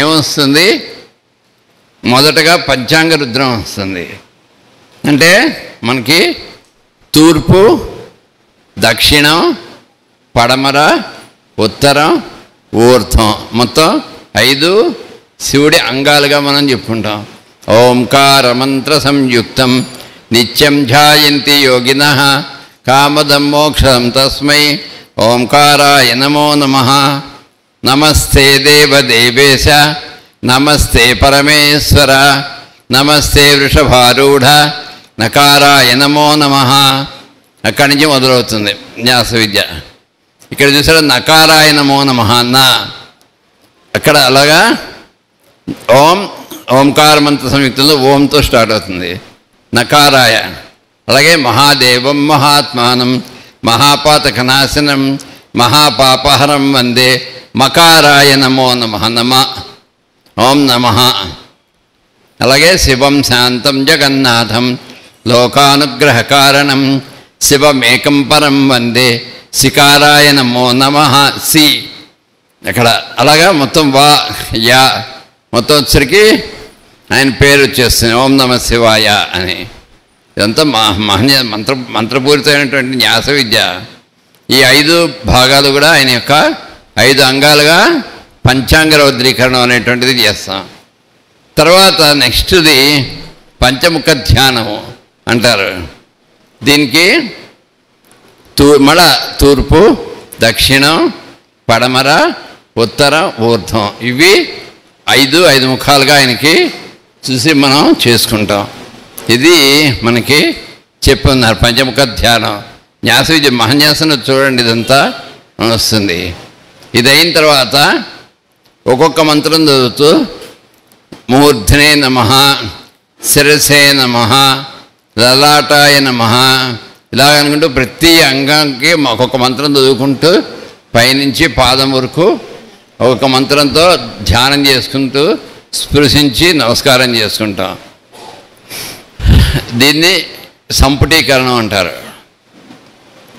ఏమొస్తుంది? మొదటగా పంచాంగ రుద్రం వస్తుంది. అంటే మనకి తూర్పు, దక్షిణం, పడమర, ఉత్తరం, ఊర్ధ్వం మొత్తం 5 శివుడి అంగాలుగా మనం చెప్పుకుంటాం. ఓంకార మంత్ర సంయుక్తం నిత్యం ధ్యాయంతి యోగినః కామదం మోక్షం తస్మై ఓంకారాయ నమో నమః. నమస్తే దేవదేవేశ, నమస్తే పరమేశ్వర, నమస్తే వృషభారూఢ, నకారాయ నమో నమః. అక్కడి నుంచి మొదలవుతుంది న్యాస విద్య. ఇక్కడ చూసారా, నకారాయ నమో నమః అన్న అక్కడ అలాగా ఓంకార మంత్ర సంయుక్తంలో ఓంతో స్టార్ట్ అవుతుంది. నకారాయ. అలాగే మహాదేవం మహాత్మానం మహాపాతకనాశనం మహాపాపహరం వందే మకారాయ నమో నమః. ఓం నమః. అలాగే శివం శాంతం జగన్నాథం లోకానుగ్రహ కారణం శివమేకం పరం వందే శికారాయ నమో నమః. సి అక్కడ అలాగా మొత్తం వా యా మొత్తం వచ్చరికి ఆయన పేరు వచ్చేస్తుంది, ఓం నమ శివాయ అని. ఇదంతా మంత్రపూరితమైనటువంటి న్యాస విద్య. ఈ 5 భాగాలు కూడా ఆయన యొక్క 5 అంగాలుగా పంచాంగ రౌద్రీకరణం అనేటువంటిది చేస్తాం. తర్వాత నెక్స్ట్ది పంచముఖ ధ్యానము అంటారు. దీనికి తూర్పు, దక్షిణం, పడమర, ఉత్తరం, ఊర్ధ్వం ఇవి 5 ముఖాలుగా ఆయనకి చూసి మనం చేసుకుంటాం. ఇది మనకి చెప్పున్నారు పంచముఖ ధ్యానం. న్యాస విద్య మహాన్యాసను చూడండి, ఇదంతా వస్తుంది. ఇది అయిన తర్వాత ఒక్కొక్క మంత్రం చదువుతూ మూర్ధనే నమః, శిరసే నమః, లలాటాయ నమః ఇలాగనుకుంటూ ప్రతి అంగానికి ఒక్కొక్క మంత్రం చదువుకుంటూ పైనుంచి పాదం వరకు ఒక్కొక్క మంత్రంతో ధ్యానం చేసుకుంటూ స్పృశించి నమస్కారం చేసుకుంటాం. దీన్ని సంపుటీకరణం అంటారు.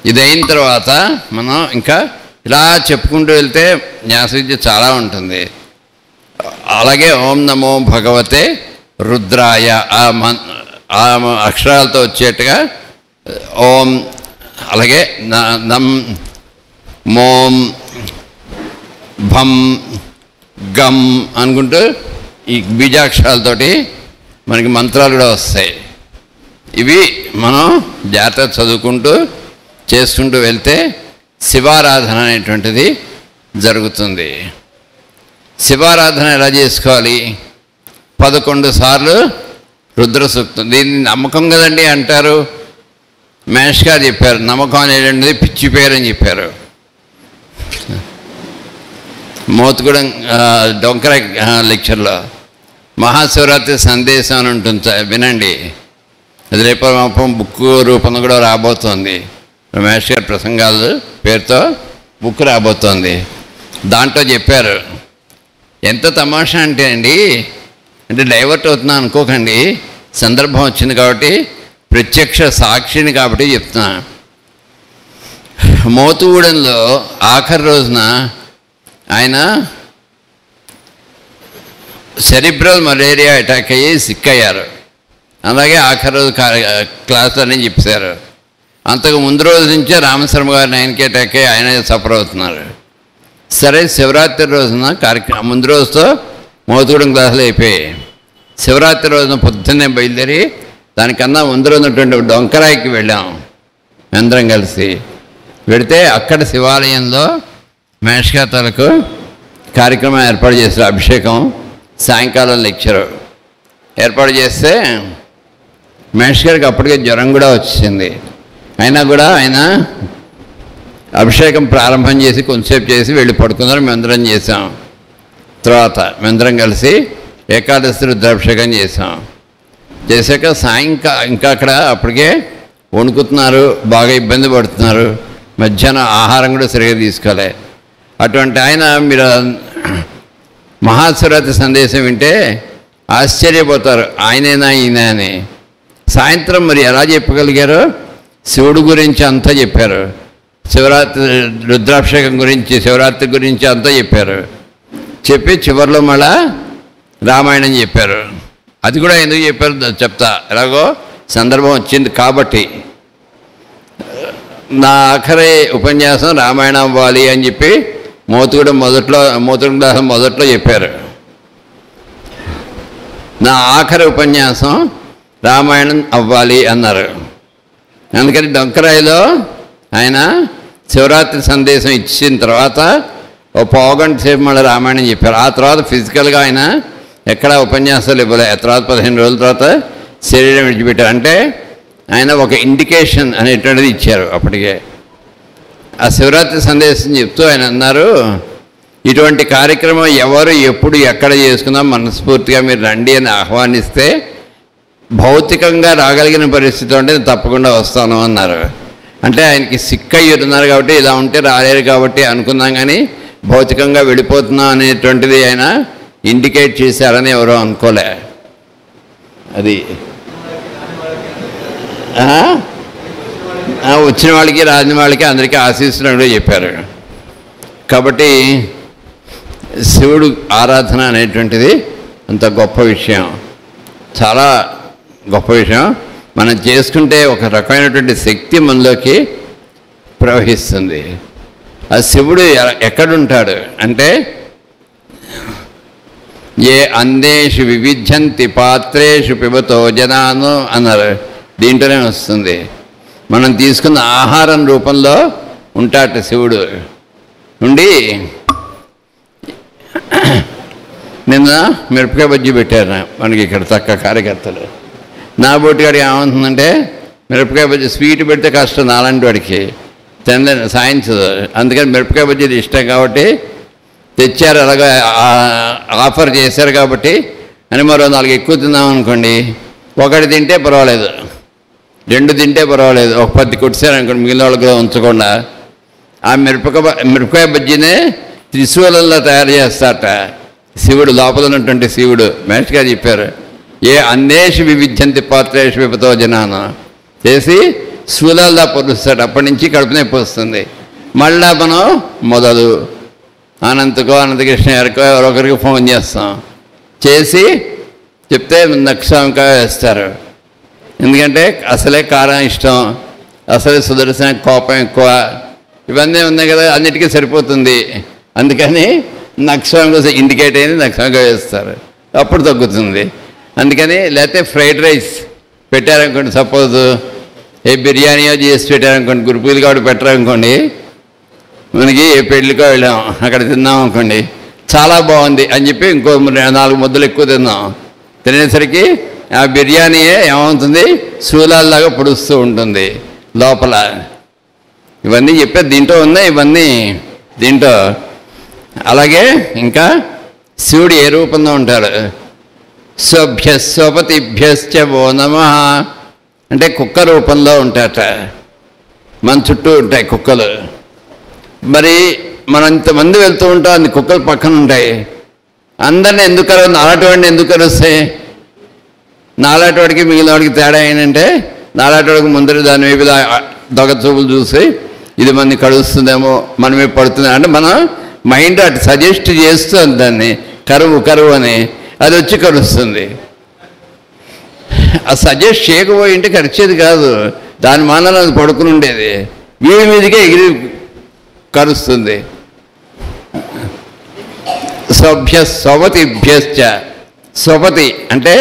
ఇది అయిన తర్వాత మనం ఇంకా ఇలా చెప్పుకుంటూ వెళ్తే న్యాస విద్య చాలా ఉంటుంది. అలాగే ఓం నమో భగవతే రుద్రాయ ఆ అక్షరాలతో వచ్చేట్టుగా ఓం, అలాగే నం మోం భం గం అనుకుంటూ ఈ బీజాక్షరాలతోటి మనకి మంత్రాలు కూడా వస్తాయి. ఇవి మనం జాగ్రత్త చదువుకుంటూ చేసుకుంటూ వెళ్తే శివారాధన అనేటువంటిది జరుగుతుంది. శివారాధన ఎలా చేసుకోవాలి? 11 సార్లు రుద్ర సూక్తం. దీన్ని నమ్మకం కదండి అంటారు. మహేష్ గారు చెప్పారు, నమ్మకం అనేటువంటిది పిచ్చి పేరు అని చెప్పారు. మోతుగూడెం డొంకర లెక్చర్లో మహాశివరాత్రి సందేశం అని ఉంటుంది, వినండి. అది రేపు బుక్ రూపంలో కూడా రాబోతోంది. మహేష్ గారి ప్రసంగాలు పేరుతో బుక్ రాబోతోంది. దాంట్లో చెప్పారు, ఎంత తమాషా అంటే అండి, అంటే డైవర్ట్ అవుతున్నా అనుకోకండి, సందర్భం వచ్చింది కాబట్టి, ప్రత్యక్ష సాక్షిని కాబట్టి చెప్తున్నా. మోతుగూడెంలో ఆఖరి రోజున ఆయన సెరిబ్రల్ మలేరియా అటాక్ అయ్యి సిక్ అయ్యారు. అలాగే ఆఖరి రోజు క్లాసులని చెప్పారు. అంతకు ముందు రోజు నుంచే రామశర్మ గారిని ఆయనకి అటాక్ అయ్యి ఆయన సఫర్ అవుతున్నారు. సరే, శివరాత్రి రోజున కార్యక్రమం ముందు రోజుతో మోతుగూడెం క్లాసులు అయిపోయాయి. శివరాత్రి రోజున పొద్దున్నే బయలుదేరి దానికన్నా ముందు రోజు ఉన్నటువంటి డొంకరాయికి వెళ్ళాం అందరం కలిసి. వెళితే అక్కడ శివాలయంలో మేషకాతలకు కార్యక్రమం ఏర్పాటు చేశారు. అభిషేకం, సాయంకాలం లెక్చరు ఏర్పాటు చేస్తే మహేష్ గారికి అప్పటికే జ్వరం కూడా వచ్చింది. అయినా కూడా ఆయన అభిషేకం ప్రారంభం చేసి కొంచెంసేపు చేసి వెళ్ళి పడుకున్నారు. మేమందరం చేసాం. తర్వాత మేమందరం కలిసి ఏకాదశి రుద్రాభిషేకం చేసాం. చేశాక ఇంకా అక్కడ అప్పటికే వణుకుతున్నారు, బాగా ఇబ్బంది పడుతున్నారు. మధ్యాహ్నం ఆహారం కూడా సరిగ్గా తీసుకోలే. అటువంటి ఆయన మీరు మహాశివరాత్రి సందేశం వింటే ఆశ్చర్యపోతారు, ఆయనేనా ఈయన అని. సాయంత్రం మరి ఎలా చెప్పగలిగారో శివుడు గురించి అంతా చెప్పారు. శివరాత్రి రుద్రాభిషేకం గురించి, శివరాత్రి గురించి అంతా చెప్పారు. చెప్పి చివరిలో మళ్ళా రామాయణం చెప్పారు. అది కూడా ఎందుకు చెప్పారు చెప్తా. ఎలాగో సందర్భం వచ్చింది కాబట్టి. నా ఆఖరి ఉపన్యాసం రామాయణం అవ్వాలి అని చెప్పి మోతుగూడెం మొదట్లో చెప్పారు. నా ఆఖరి ఉపన్యాసం రామాయణం అవ్వాలి అన్నారు. అందుకని డొంకరాయిలో ఆయన శివరాత్రి సందేశం ఇచ్చిన తర్వాత ఓ పావుగంట సేపు మళ్ళీ రామాయణం చెప్పారు. ఆ తర్వాత ఫిజికల్గా ఆయన ఎక్కడా ఉపన్యాసాలు ఇవ్వలే. తర్వాత 15 రోజుల తర్వాత శరీరం విడిచిపెట్టారు. అంటే ఆయన ఒక ఇండికేషన్ అనేటువంటిది ఇచ్చారు అప్పటికే. ఆ శివరాత్రి సందేశం చెప్తూ ఆయన అన్నారు, ఇటువంటి కార్యక్రమం ఎవరు ఎప్పుడు ఎక్కడ చేసుకున్నా మనస్ఫూర్తిగా మీరు రండి అని ఆహ్వానిస్తే భౌతికంగా రాగలిగిన పరిస్థితి ఉంటే నేను తప్పకుండా వస్తాను అన్నారు. అంటే ఆయనకి సిక్ అయ్యి ఉన్నారు కాబట్టి ఇలా ఉంటే రాలేరు కాబట్టి అనుకున్నాం, కానీ భౌతికంగా వెళ్ళిపోతున్నాం అనేటువంటిది ఆయన ఇండికేట్ చేశారని ఎవరో అనుకోలే. అది వచ్చిన వాళ్ళకి రాని వాళ్ళకి అందరికీ ఆశీస్సులు చెప్పారు. కాబట్టి శివుడు ఆరాధన అనేటువంటిది అంత గొప్ప విషయం, చాలా గొప్ప విషయం. మనం చేసుకుంటే ఒక రకమైనటువంటి శక్తి మనలోకి ప్రవహిస్తుంది. ఆ శివుడు ఎక్కడుంటాడు అంటే, ఏ అందేషు వివిధ్యంతి పాత్రేషు పిబతో జనాను అన్నారు. దీంట్లోనే వస్తుంది. మనం తీసుకున్న ఆహారం రూపంలో ఉంటాట శివుడు. ఉండి నిన్న మిరపకాయ బజ్జీ పెట్టారు మనకి ఇక్కడ చక్క కార్యకర్తలు. నా బోటిగాడికి ఏమవుతుందంటే, మిరపకాయ బజ్జీ స్వీట్ పెడితే కష్టం నాలాంటి వాడికి, తినలేను, సాయించదు. అందుకని మిరపకాయ బజ్జీలు ఇష్టం కాబట్టి తెచ్చారు, అలాగా ఆఫర్ చేశారు కాబట్టి అని మరో 4 ఎక్కువ తిందాం అనుకోండి, 1 తింటే పర్వాలేదు, 2 తింటే పర్వాలేదు, ఒక 10 కొట్టారు అనుకోండి, మిగిలిన వాళ్ళకి ఉంచకుండా. ఆ మిరపకాయ బజ్జీనే త్రిశూలంలో తయారు చేస్తారట శివుడు, లోపల ఉన్నటువంటి శివుడు. మహేష్ గారు చెప్పారు, ఏ అన్నేషు వివిధ్యంతి పాత్రేషు విపతో జనాను చేసి శూలాల్లో పొలుస్తాడు. అప్పటి నుంచి కడుపు నొప్పి వస్తుంది. మళ్ళా మనం మొదలు అనంతకో అనంతకృష్ణ గారికో ఎవరొకరికి ఫోన్ చేస్తాం. చేసి చెప్తే నక్షంకాయ వేస్తారు. ఎందుకంటే అసలే కారం ఇష్టం, అసలే సుదర్శన కోపం ఎక్కువ, ఇవన్నీ ఉన్నాయి కదా, అన్నిటికీ సరిపోతుంది. అందుకని నక్షంగా ఇండికేట్ అయింది నక్షంగా వేస్తారు, అప్పుడు తగ్గుతుంది. అందుకని లేకపోతే ఫ్రైడ్ రైస్ పెట్టారనుకోండి, సపోజ్ ఏ బిర్యానీయో చేసి పెట్టారనుకోండి, గురుపూజలు కాబట్టి పెట్టారనుకోండి, మనకి ఏ పెళ్ళికో వెళ్ళాం, అక్కడ తిన్నాం అనుకోండి, చాలా బాగుంది అని చెప్పి ఇంకో 4 ముద్దలు ఎక్కువ తిన్నాం. తినేసరికి ఆ బిర్యానీయే ఏమవుతుంది, శూలాల్లాగా పొడుస్తూ ఉంటుంది లోపల. ఇవన్నీ చెప్పే దీంట్లో ఉన్నాయి ఇవన్నీ దీంట్లో. అలాగే ఇంకా శివుడు ఏ రూపంలో ఉంటాడు, స్వభ్యస్వపతిభ్యశ్చ వో నమః అంటే కుక్క రూపంలో ఉంటాట. మన చుట్టూ ఉంటాయి కుక్కలు. మరి మనం ఇంతమంది వెళ్తూ ఉంటాం, అన్ని కుక్కలు పక్కన ఉంటాయి. అందరినీ ఎందుకు కరు, నాలాంటివాడిని ఎందుకు కరుస్తాయి? నాలాంటివాడికి మిగిలిన వాడికి తేడా ఏంటంటే, నాలాంటివాడికి ముందర దాని వైపు దొంగ చూపులు చూసి ఇది మనని కడుస్తుందేమో, మనమే పడుతుంది అంటే మన మైండ్ అటు సజెస్ట్ చేస్తుంది దాన్ని, కరువు కరువు అని, అది వచ్చి కరుస్తుంది. ఆ సజెస్ట్ చేయకపోయింటే కరిచేది కాదు, దాని మానాలు అది పడుకుని ఉండేది, వీడి మీదకే ఎగిరి కరుస్తుంది. స్వపతిభ్యశ్చ, స్వపతి అంటే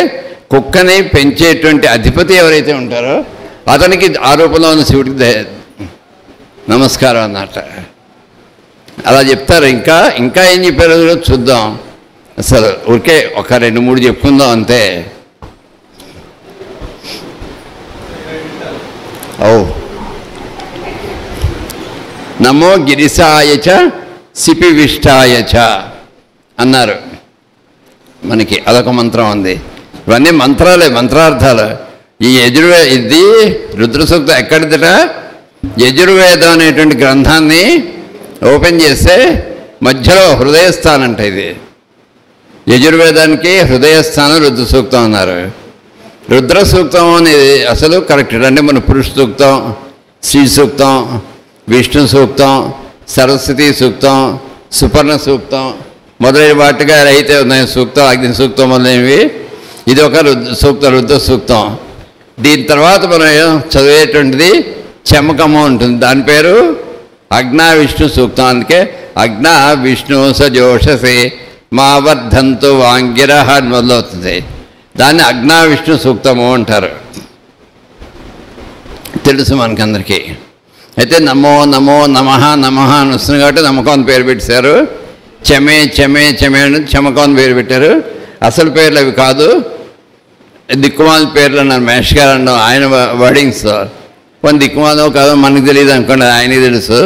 కుక్కని పెంచేటువంటి అధిపతి ఎవరైతే ఉంటారో అతనికి ఆ రూపంలో ఉన్న శివుడికి నమస్కారం అన్నమాట. అలా చెప్తారు. ఇంకా ఇంకా ఏం చెప్పారో చూద్దాం. అసలు ఊరికే ఒక 2-3 చెప్పుకుందాం అంతే. నమో గిరిసాయచ సిపివిష్టాయచ అన్నారు. మనకి అదొక మంత్రం ఉంది. ఇవన్నీ మంత్రాలే, మంత్రార్థాలు. ఈ ఇది రుద్ర సూక్తం ఎక్కడిదట, యజుర్వేదం అనేటువంటి గ్రంథాన్ని ఓపెన్ చేస్తే మధ్యలో హృదయస్థానం అంట. ఇది యజుర్వేదానికి హృదయస్థానం రుద్ర సూక్తం అన్నారు. రుద్ర సూక్తం అనేది అసలు కరెక్ట్ అంటే మన పురుష సూక్తం, శ్రీ సూక్తం, విష్ణు సూక్తం, సరస్వతి సూక్తం, సుపర్ణ సూక్తం మొదలైన వాటిగా అయితే ఉన్నాయి సూక్తం, అగ్ని సూక్తం మొదలైనవి. ఇది ఒక సూక్తం, రుద్ర సూక్తం. దీని తర్వాత మనం చదివేటువంటిది చమకము ఉంటుంది, దాని పేరు అగ్నా విష్ణు సూక్తం. అందుకే అగ్నా విష్ణు సజోషసే మా వర్ధంతు వాంగిరహ అని మొదలవుతుంది. దాన్ని అగ్నా విష్ణు సూక్తము అంటారు, తెలుసు మనకందరికీ. అయితే నమో నమో నమః నమః అని వస్తుంది కాబట్టి నమ్మకం అని పేరు పెట్టారు. చమే చమే చమే అని చమకం అని పేరు పెట్టారు. అసలు పేర్లు అవి కాదు, దిక్కుమాల పేర్లు అన్నారు మహేష్ గారు అన్నాం, ఆయన వర్డింగ్స్. కొన్ని దిక్కుమాలో కాదో మనకు తెలియదు అనుకోండి, ఆయనకి తెలుసు.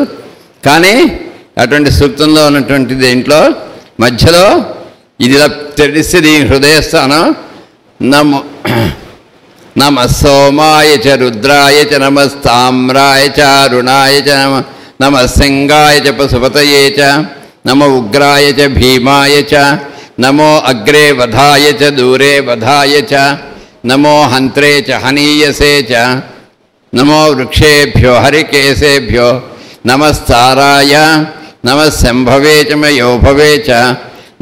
కానీ అటువంటి సూక్తంలో ఉన్నటువంటి దేంట్లో మధ్యలో ఇది తెలిస్తే దీని హృదయస్థానం నమ సోమాయ చ రుద్రాయ చ నమస్తామ్రాయ చ అరుణాయ చ నమ సింగాయ చ పశుపతయే చ నమ ఉగ్రాయ చ భీమాయ చ నమో అగ్రే వధాయ చ దూరే వధాయ చ నమో హంత్రే చ హనీయసే చ నమో వృక్షేభ్యో హరికేశేభ్యో నమస్తారాయ నమ శంభవే చ మయోభవే చ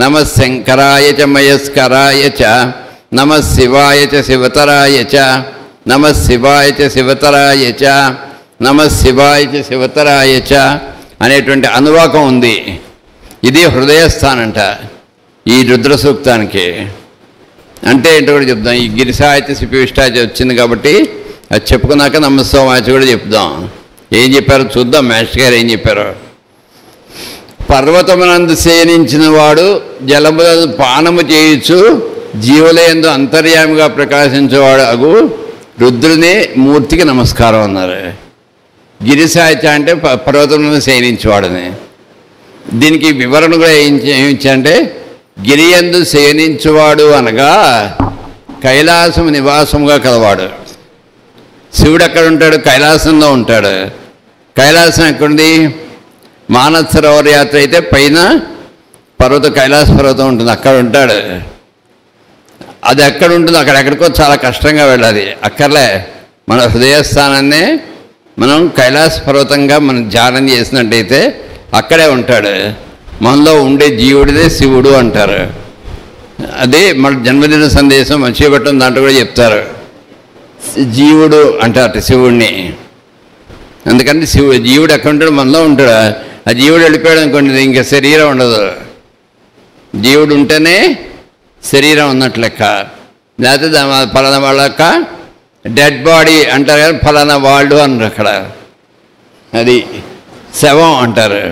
నమ శంకరాయ చ మయస్కరాయ చ నమ శివాయ చ శివతరాయ చ నమ శివాయ చ శివతరాయ చ నమ శివాయ చ శివతరాయ చ అనేటువంటి అనువాకం ఉంది. ఇది హృదయస్థానంట ఈ రుద్ర సూక్తానికి. అంటే ఏంటో కూడా చెప్దాం. ఈ గిరిసాయచ సిపివిష్టాచ వచ్చింది కాబట్టి అది చెప్పుకున్నాక నమస్సోమాచ కూడా చెప్దాం. ఏం చెప్పారో చూద్దాం, మాస్టర్ గారు ఏం చెప్పారో. పర్వతమునందు శయనించిన వాడు జలములను పానము చేయుచు జీవులయందు అంతర్యామిగా ప్రకాశించేవాడు అగు రుద్రుని మూర్తికి నమస్కారం అన్నారు. గిరిసాయచ అంటే పర్వతములను శయనించేవాడని. దీనికి వివరణ కూడా ఏమిచ్చంటే గిరియందు శయనించువాడు అనగా కైలాసము నివాసముగా కలవాడు. శివుడు ఎక్కడ ఉంటాడు? కైలాసంలో ఉంటాడు. కైలాసం ఎక్కడుంది? మానస సరోవర యాత్ర అయితే పైన పర్వతం, కైలాస పర్వతం ఉంటుంది, అక్కడ ఉంటాడు. అది ఎక్కడ ఉంటుంది? అక్కడెక్కడికో చాలా కష్టంగా వెళ్ళాలి. అక్కర్లే, మన హృదయస్థానాన్నే మనం కైలాస పర్వతంగా మనం ధ్యానం చేసినట్టయితే అక్కడే ఉంటాడు. మనలో ఉండే జీవుడిదే శివుడు అంటారు. అదే మన జన్మదిన సందేశం మంచిపట్టం దాంట్లో కూడా చెప్తారు, జీవుడు అంటారు శివుడిని. అందుకని జీవుడు ఎక్కడ ఉంటాడు? మనలో ఉంటాడు. ఆ జీవుడు వెళ్ళిపోయాడు అనుకోండి, ఇంకా శరీరం ఉండదు. జీవుడు ఉంటేనే శరీరం ఉన్నట్లు లెక్క. లేకపోతే ఫలానా వాళ్ళ యొక్క డెడ్ బాడీ అంటారు కదా, ఫలానా వాళ్ళు అన్నారు అక్కడ, అది శవం అంటారు.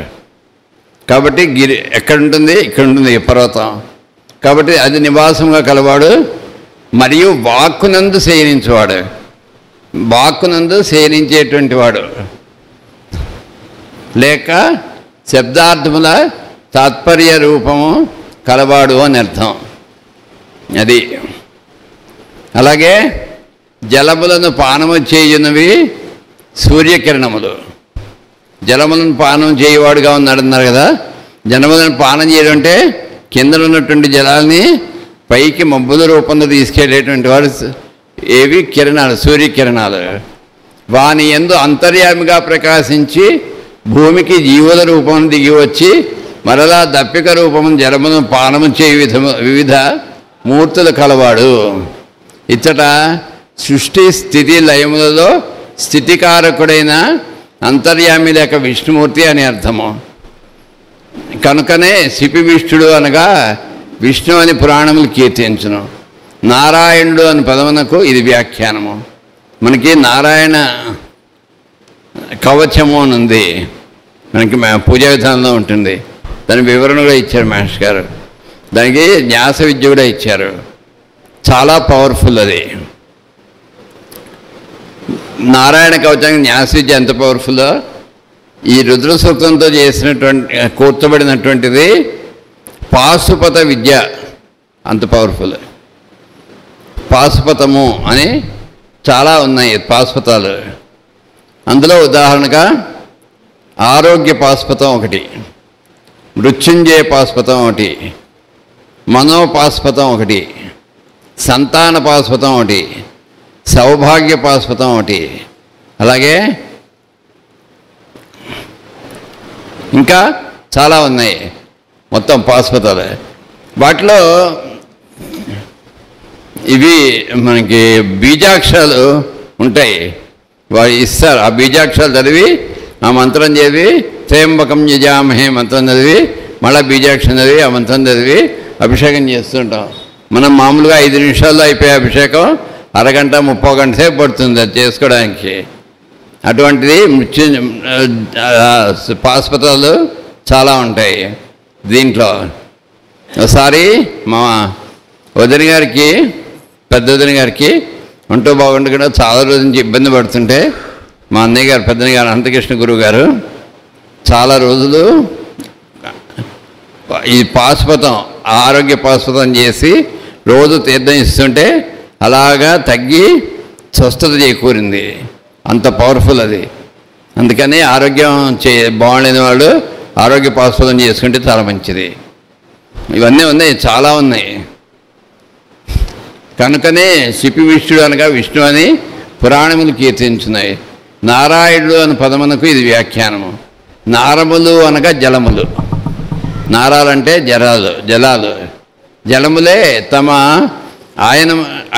కాబట్టి ఎక్కడ ఉంటుంది? ఇక్కడ ఉంటుంది పర్వతం. కాబట్టి అది నివాసంగా కలవాడు. మరియు వాక్కునందు శయనించేవాడు, వాక్కునందు శయనించేటువంటి వాడు, లేక శబ్దార్థముల తాత్పర్య రూపము కలవాడు అని అర్థం. అది అలాగే జలములను పానము చేయునవి సూర్యకిరణములు. జలములను పానం చేయవాడుగా ఉన్నాడన్నారు కదా. జలములను పానం చేయడం అంటే కింద ఉన్నటువంటి జలాల్ని పైకి మబ్బుల రూపంలో తీసుకెళ్ళేటువంటి వాడు ఏవి? కిరణాలు, సూర్యకిరణాలు. వాని యందు అంతర్యామిగా ప్రకాశించి భూమికి జీవుల రూపం దిగి వచ్చి మరలా దప్పిక రూపము జలమును పానము చేయ వివిధ మూర్తులు కలవాడు. ఇచ్చట సృష్టి స్థితి లయములలో స్థితికారకుడైన అంతర్యామి లేక విష్ణుమూర్తి అని అర్థము. కనుకనే శిపి విష్ణుడు అనగా విష్ణు అని పురాణములు కీర్తించును. నారాయణుడు అని పదమునకు ఇది వ్యాఖ్యానము. మనకి నారాయణ కవచము అని ఉంది, మనకి పూజా విధానంలో ఉంటుంది. దాని వివరణ కూడా ఇచ్చారు మాస్టర్ గారు. దానికి న్యాస విద్య కూడా ఇచ్చారు. చాలా పవర్ఫుల్ అది. నారాయణ కవచానికి న్యాస విద్య ఎంత పవర్ఫుల్లో ఈ రుద్ర సూక్తంతో చేసినటువంటి కూర్చబడినటువంటిది పాశుపత విద్య అంత పవర్ఫుల్. పాశుపతము అని చాలా ఉన్నాయి పాశుపతాలు. అందులో ఉదాహరణగా ఆరోగ్య పాశుపతం ఒకటి, మృత్యుంజయ పాశుపతం ఒకటి, మనోపాశుపతం ఒకటి, సంతాన పాశుపతం ఒకటి, సౌభాగ్య పాశుపతం ఒకటి, అలాగే ఇంకా చాలా ఉన్నాయి మొత్తం పాశుపతాలు. వాటిలో ఇవి మనకి బీజాక్షరాలు ఉంటాయి, వారు ఇస్తారు. ఆ బీజాక్షరాలు చదివి ఆ మంత్రం చదివి త్రయంబకం యజామహే మంత్రం చదివి మళ్ళీ బీజాక్షరం చదివి ఆ మంత్రం చదివి అభిషేకం చేస్తుంటాం. మనం మామూలుగా 5 నిమిషాల్లో అయిపోయే అభిషేకం అరగంట 30 గంట సేపు పడుతుంది అది చేసుకోవడానికి. అటువంటిది పాశుపతాలు చాలా ఉంటాయి దీంట్లో. ఒకసారి మా వదిన గారికి, పెద్ద వదిన గారికి ఒంటో బాగుండకుండా చాలా రోజుల నుంచి ఇబ్బంది పడుతుంటే మా అన్నయ్య గారు, పెద్దన్న గారు, అనంతకృష్ణ గురువు గారు చాలా రోజులు ఈ పాశుపతం, ఆరోగ్య పాశుపతం చేసి రోజు తీర్థం ఇస్తుంటే అలాగా తగ్గి స్వస్థత చేకూరింది. అంత పవర్ఫుల్ అది. అందుకని ఆరోగ్యం బాగులేని వాళ్ళు ఆరోగ్య పాశుపతం చేసుకుంటే చాలా మంచిది. ఇవన్నీ ఉన్నాయి, చాలా ఉన్నాయి. కనుకనే శిపి విష్ణుడు అనగా విష్ణు అని పురాణములు కీర్తించున్నాయి. నారాయణుడు అని పదమునకు ఇది వ్యాఖ్యానము. నారములు అనగా జలములు. నారాలంటే జలాలు. జలములే తమ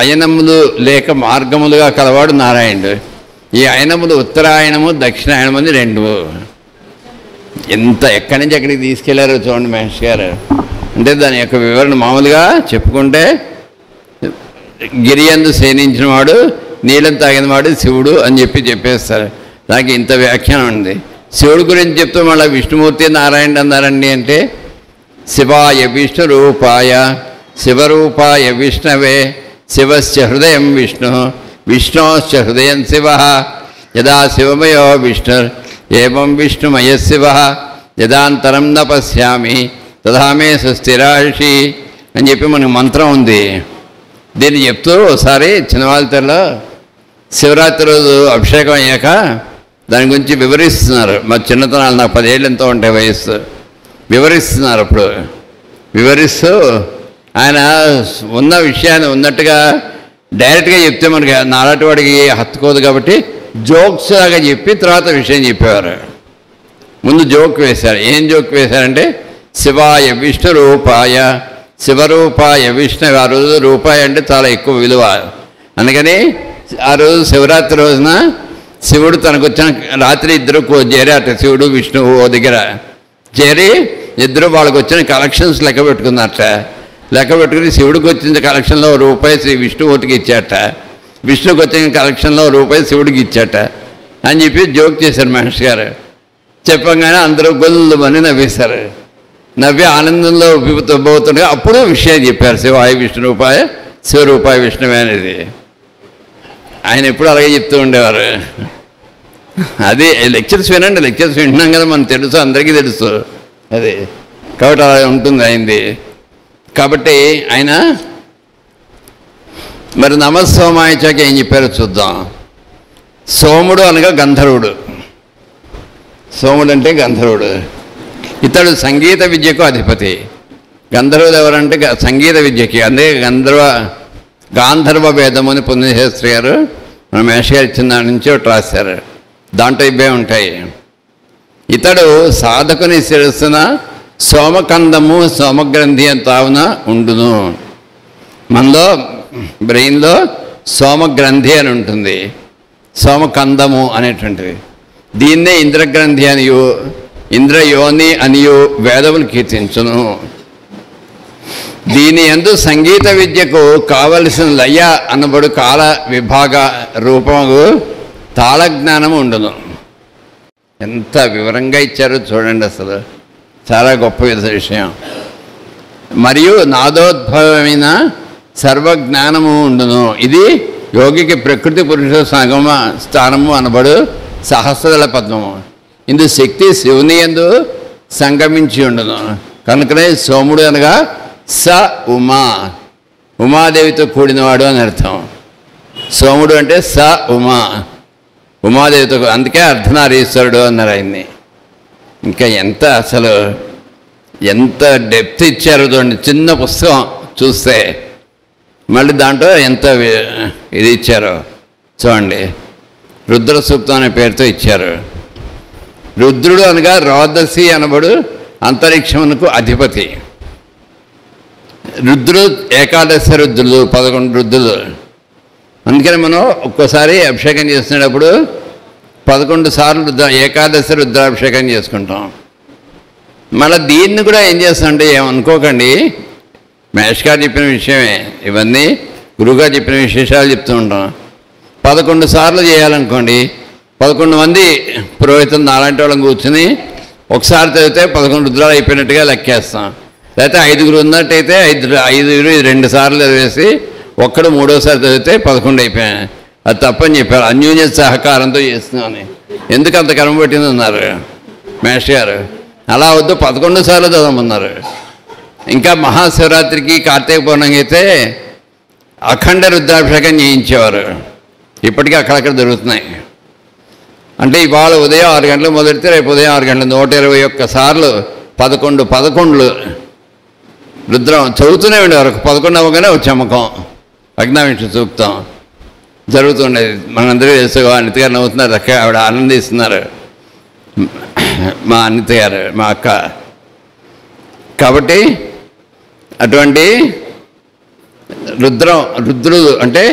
అయనములు లేక మార్గములుగా కలవాడు నారాయణుడు. ఈ అయనములు ఉత్తరాయణము, దక్షిణాయనము అని 2. ఎంత ఎక్కడి నుంచి ఎక్కడికి తీసుకెళ్లారో చూడండి మహేష్ గారు. అంటే దాని యొక్క వివరణ మామూలుగా చెప్పుకుంటే గిరియందు శయనించిన వాడు, నీళ్ళం తాగిన వాడు శివుడు అని చెప్పేస్తారు. దానికి ఇంత వ్యాఖ్యానం ఉంది. శివుడు గురించి చెప్తూ మళ్ళీ విష్ణుమూర్తి నారాయణుడు అన్నారండి అంటే శివాయ విష్ణు రూపాయ శివరూపాయ విష్ణవే శివస్య హృదయం విష్ణు విష్ణోశ్చ హృదయం శివ యదా శివమయో విష్ణు ఏవం విష్ణుమయ శివ యదాంతరం న పశ్యామి తదా మే సుస్థిరాషి అని చెప్పి మనకు మంత్రం ఉంది. దీన్ని చెప్తూ ఒకసారి చిన్నవాళ్ళలో శివరాత్రి రోజు అభిషేకం అయ్యాక దాని గురించి వివరిస్తున్నారు. మా చిన్నతనాలు నాకు 10 ఏళ్ళు ఎంతో ఉంటాయి వయస్సు. వివరిస్తున్నారు. అప్పుడు వివరిస్తూ ఆయన ఉన్న విషయాన్ని ఉన్నట్టుగా డైరెక్ట్గా చెప్తే మనకి నాలాంటి వాడికి హత్తుకోదు కాబట్టి జోక్స్ లాగా చెప్పి తర్వాత విషయం చెప్పేవారు. ముందు జోక్ వేశారు. ఏం జోక్ వేశారంటే శివాయ విష్ణు రూపాయ, శివరూపాయ విష్ణు. ఆ రోజు రూపాయి అంటే చాలా ఎక్కువ విలువ. అందుకని ఆ రోజు శివరాత్రి రోజున శివుడు తనకు వచ్చిన రాత్రి ఇద్దరు చేరాట, శివుడు విష్ణువు ఓ దగ్గర చేరి ఇద్దరు వాళ్ళకి వచ్చిన కలెక్షన్స్ లెక్క పెట్టుకున్నట్ట. లెక్క పెట్టుకుని శివుడికి వచ్చిన కలెక్షన్లో రూపాయి శ్రీ విష్ణుమూర్తికి ఇచ్చాట, విష్ణుకి వచ్చిన కలెక్షన్లో రూపాయి శివుడికి ఇచ్చాట అని చెప్పి జోక్ చేశారు మహేష్ గారు. చెప్పగానే అందరూ గొల్లుమని నవ్వేశారు. నవ్వి ఆనందంలో ఉబ్బిపోతుండగా అప్పుడు విషయం చెప్పారు, శివాయ విష్ణు రూపాయ శివరూపాయ విష్ణువే అనేది. ఆయన ఎప్పుడు అలాగే చెప్తూ ఉండేవారు. అది లెక్చర్స్ వినండి, లెక్చర్స్ వింటున్నాం కదా, మనకు తెలుసు, అందరికీ తెలుసు అది. కాబట్టి అలా ఉంటుంది అయింది. కాబట్టి ఆయన మరి నమస్సోమాయచకి ఏం చెప్పారో చూద్దాం. సోముడు అనగా గంధర్వుడు. సోముడు అంటే గంధర్వుడు. ఇతడు సంగీత విద్యకు అధిపతి. గంధర్వుడు ఎవరంటే సంగీత విద్యకి, అదే గాంధర్వ వేదము అని పుణ్యశాస్త్రి గారు మన మేష గారు ఇచ్చిన దాని నుంచి ఒకటి రాశారు. దాంట్లో ఇవే ఉంటాయి. ఇతడు సాధకుని శిరస్సున సోమకందము సోమగ్రంథి అని తావున ఉండును. మనలో బ్రెయిన్లో సోమగ్రంథి అని ఉంటుంది, సోమకందము అనేటువంటిది. దీన్నే ఇంద్రగ్రంథి అనియు ఇంద్రయోని అనియు వేదములు కీర్తించును. దీని యందు సంగీత విద్యకు కావలసిన లయ అనబడు కాల విభాగ రూపము తాళజ్ఞానము ఉండును. ఎంత వివరంగా ఇచ్చారో చూడండి, అసలు చాలా గొప్ప విషయం. మరియు నాదోద్భవమైన సర్వజ్ఞానము ఉండును. ఇది యోగికి ప్రకృతి పురుష సంగమ స్థానము అనబడు సహస్రదళ పద్మము. ఇందు శక్తి శివుని యందు సంగమించి ఉండును. కనుకనే సోముడు అనగా స ఉమా, ఉమాదేవితో కూడినవాడు అని అర్థం. సోముడు అంటే స ఉమా, ఉమాదేవితో, అందుకే అర్ధనారీశ్వరుడు అన్నారు ఆయన్ని. ఇంకా ఎంత అసలు ఎంత డెప్త్ ఇచ్చారు చూడండి. చిన్న పుస్తకం చూస్తే మళ్ళీ దాంట్లో ఎంత ఇది ఇచ్చారో చూడండి. రుద్ర సూక్తం అనే పేరుతో ఇచ్చారు. రుద్రుడు అనగా రోదసి అనబడు అంతరిక్షమునకు అధిపతి. రుద్రుడు ఏకాదశ రుద్రులు, 11 రుద్రులు. అందుకని మనం ఒక్కోసారి అభిషేకం చేస్తున్నప్పుడు 11 సార్లు ఏకాదశ రుద్రాభిషేకం చేసుకుంటాం. మళ్ళీ దీన్ని కూడా ఏం చేస్తామంటే ఏమనుకోకండి, మహేష్ గారు చెప్పిన విషయమే, ఇవన్నీ గురువుగారు చెప్పిన విశేషాలు చెప్తూ ఉంటాం. 11 సార్లు చేయాలనుకోండి, 11 మంది పురోహితులు నాలాంటి వాళ్ళని కూర్చుని ఒకసారి చదివితే 11 రుద్రాలు అయిపోయినట్టుగా లెక్కేస్తాం. లేకపోతే 5గురు ఉన్నట్టయితే 5 2 సార్లు చదివేసి ఒక్కడు 3వసారి చదివితే 11 అయిపోయాయి. అది తప్పని చెప్పారు. అన్యోన్య సహకారంతో చేస్తున్నామని. ఎందుకు అంత కర్మ పెట్టింది అన్నారు మహేష్ గారు. అలా వద్దు, 11 సార్లు చదవమన్నారు. ఇంకా మహాశివరాత్రికి కార్తీక పౌర్ణమికి అయితే అఖండ రుద్రాభిషేకం చేయించేవారు. ఇప్పటికీ అక్కడక్కడ దొరుకుతున్నాయి. అంటే ఇవాళ ఉదయం 6 గంటలకు మొదలెడితే రేపు ఉదయం 6 గంటలు 121 సార్లు 11 రుద్రం చదువుతూనే ఉండేవారు. 11 అవ్వగానే ఒక చమకం అగ్నావిష్ణు సూక్తం జరుగుతుండేది. మనందరూ తెలుసు. అనిత గారు నవ్వుతున్నారు, అక్క ఆవిడ ఆనందిస్తున్నారు, మా అనిత గారు, మా అక్క. కాబట్టి అటువంటి రుద్రులు అంటే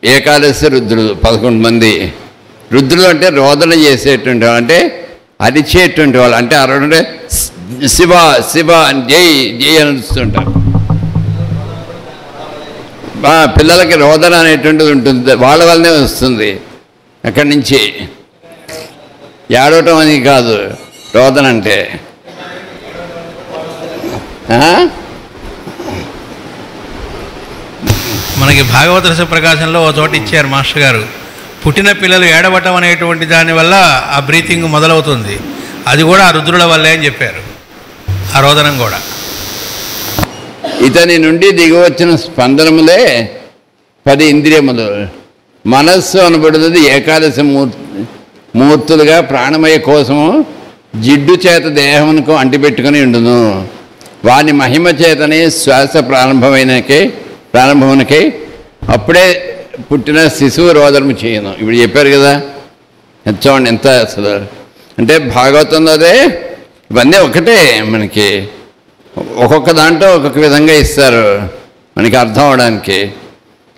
ఏకాదశి రుద్రులు 11 మంది. రుద్రులు అంటే రోదన చేసేటువంటి వాళ్ళు, అంటే అరిచేటువంటి వాళ్ళు, అంటే అరవడంటే శివ శివ అని జై జై అనిస్తుంటారు. పిల్లలకి రోదన అనేటువంటిది ఉంటుంది, వాళ్ళ వల్లనే వస్తుంది. అక్కడి నుంచి ఏడవటం అని కాదు రోదన అంటే. మనకి భాగవత రస ప్రకాశంలో ఒక చోట ఇచ్చారు మాస్టర్ గారు, పుట్టిన పిల్లలు ఏడవటం అనేటువంటి దానివల్ల ఆ బ్రీతింగ్ మొదలవుతుంది, అది కూడా ఆ రుద్రుల వల్లే అని చెప్పారు. ఆ రోదనం కూడా ఇతని నుండి దిగివచ్చిన స్పందనములే 10 ఇంద్రియములు. మనస్సు అనబడుతుంది ఏకాదశి మూర్తులుగా ప్రాణమయ కోసము జిడ్డు చేత దేహమునకు అంటిపెట్టుకుని ఉండును. వాని మహిమ చేతనే శ్వాస ప్రారంభమునకై అప్పుడే పుట్టిన శిశువు రోదనము చేయను. ఇప్పుడు చెప్పారు కదా, చూడండి ఎంత అసలు. అంటే భాగవతంలో అదే, ఇవన్నీ ఒకటే మనకి ఒక్కొక్క దాంట్లో ఒక్కొక్క విధంగా ఇస్తారు మనకి అర్థం అవడానికి.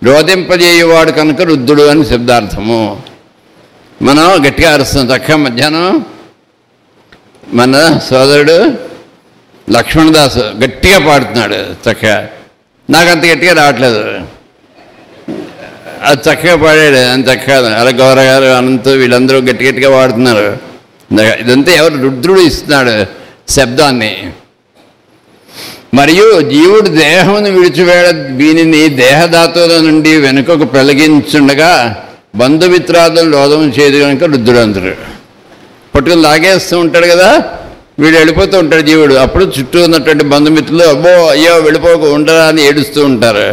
రోధింపజేయువాడు కనుక రుద్రుడు అని శబ్దార్థము. మనం గట్టిగా అరుస్తాం. చక్కగా మధ్యాహ్నం మన సోదరుడు లక్ష్మణదాసు గట్టిగా పాడుతున్నాడు. చక్కగా నాకు అంత గట్టిగా రావట్లేదు, అది చక్కగా పాడాడు. అంత చక్కగా అలా గౌరవ గారు అనంత వీళ్ళందరూ గట్టి గట్టిగా పాడుతున్నారు. ఇదంతా ఎవరు? రుద్రుడు ఇస్తున్నాడు శబ్దాన్ని. మరియు జీవుడు దేహమును విడిచివేడ దీనిని దేహధాతువుల నుండి వెనుకకు పెళ్ళగించుండగా బంధుమిత్రాదులు రోధం చేయదు కనుక రుద్రుడు అందరు పట్టుకుని లాగేస్తూ ఉంటాడు కదా, వీడు వెళ్ళిపోతూ ఉంటాడు జీవుడు. అప్పుడు చుట్టూ ఉన్నటువంటి బంధుమిత్రులు అబ్బో అయ్యో వెళ్ళిపోకు ఉండరా అని ఏడుస్తూ ఉంటారు.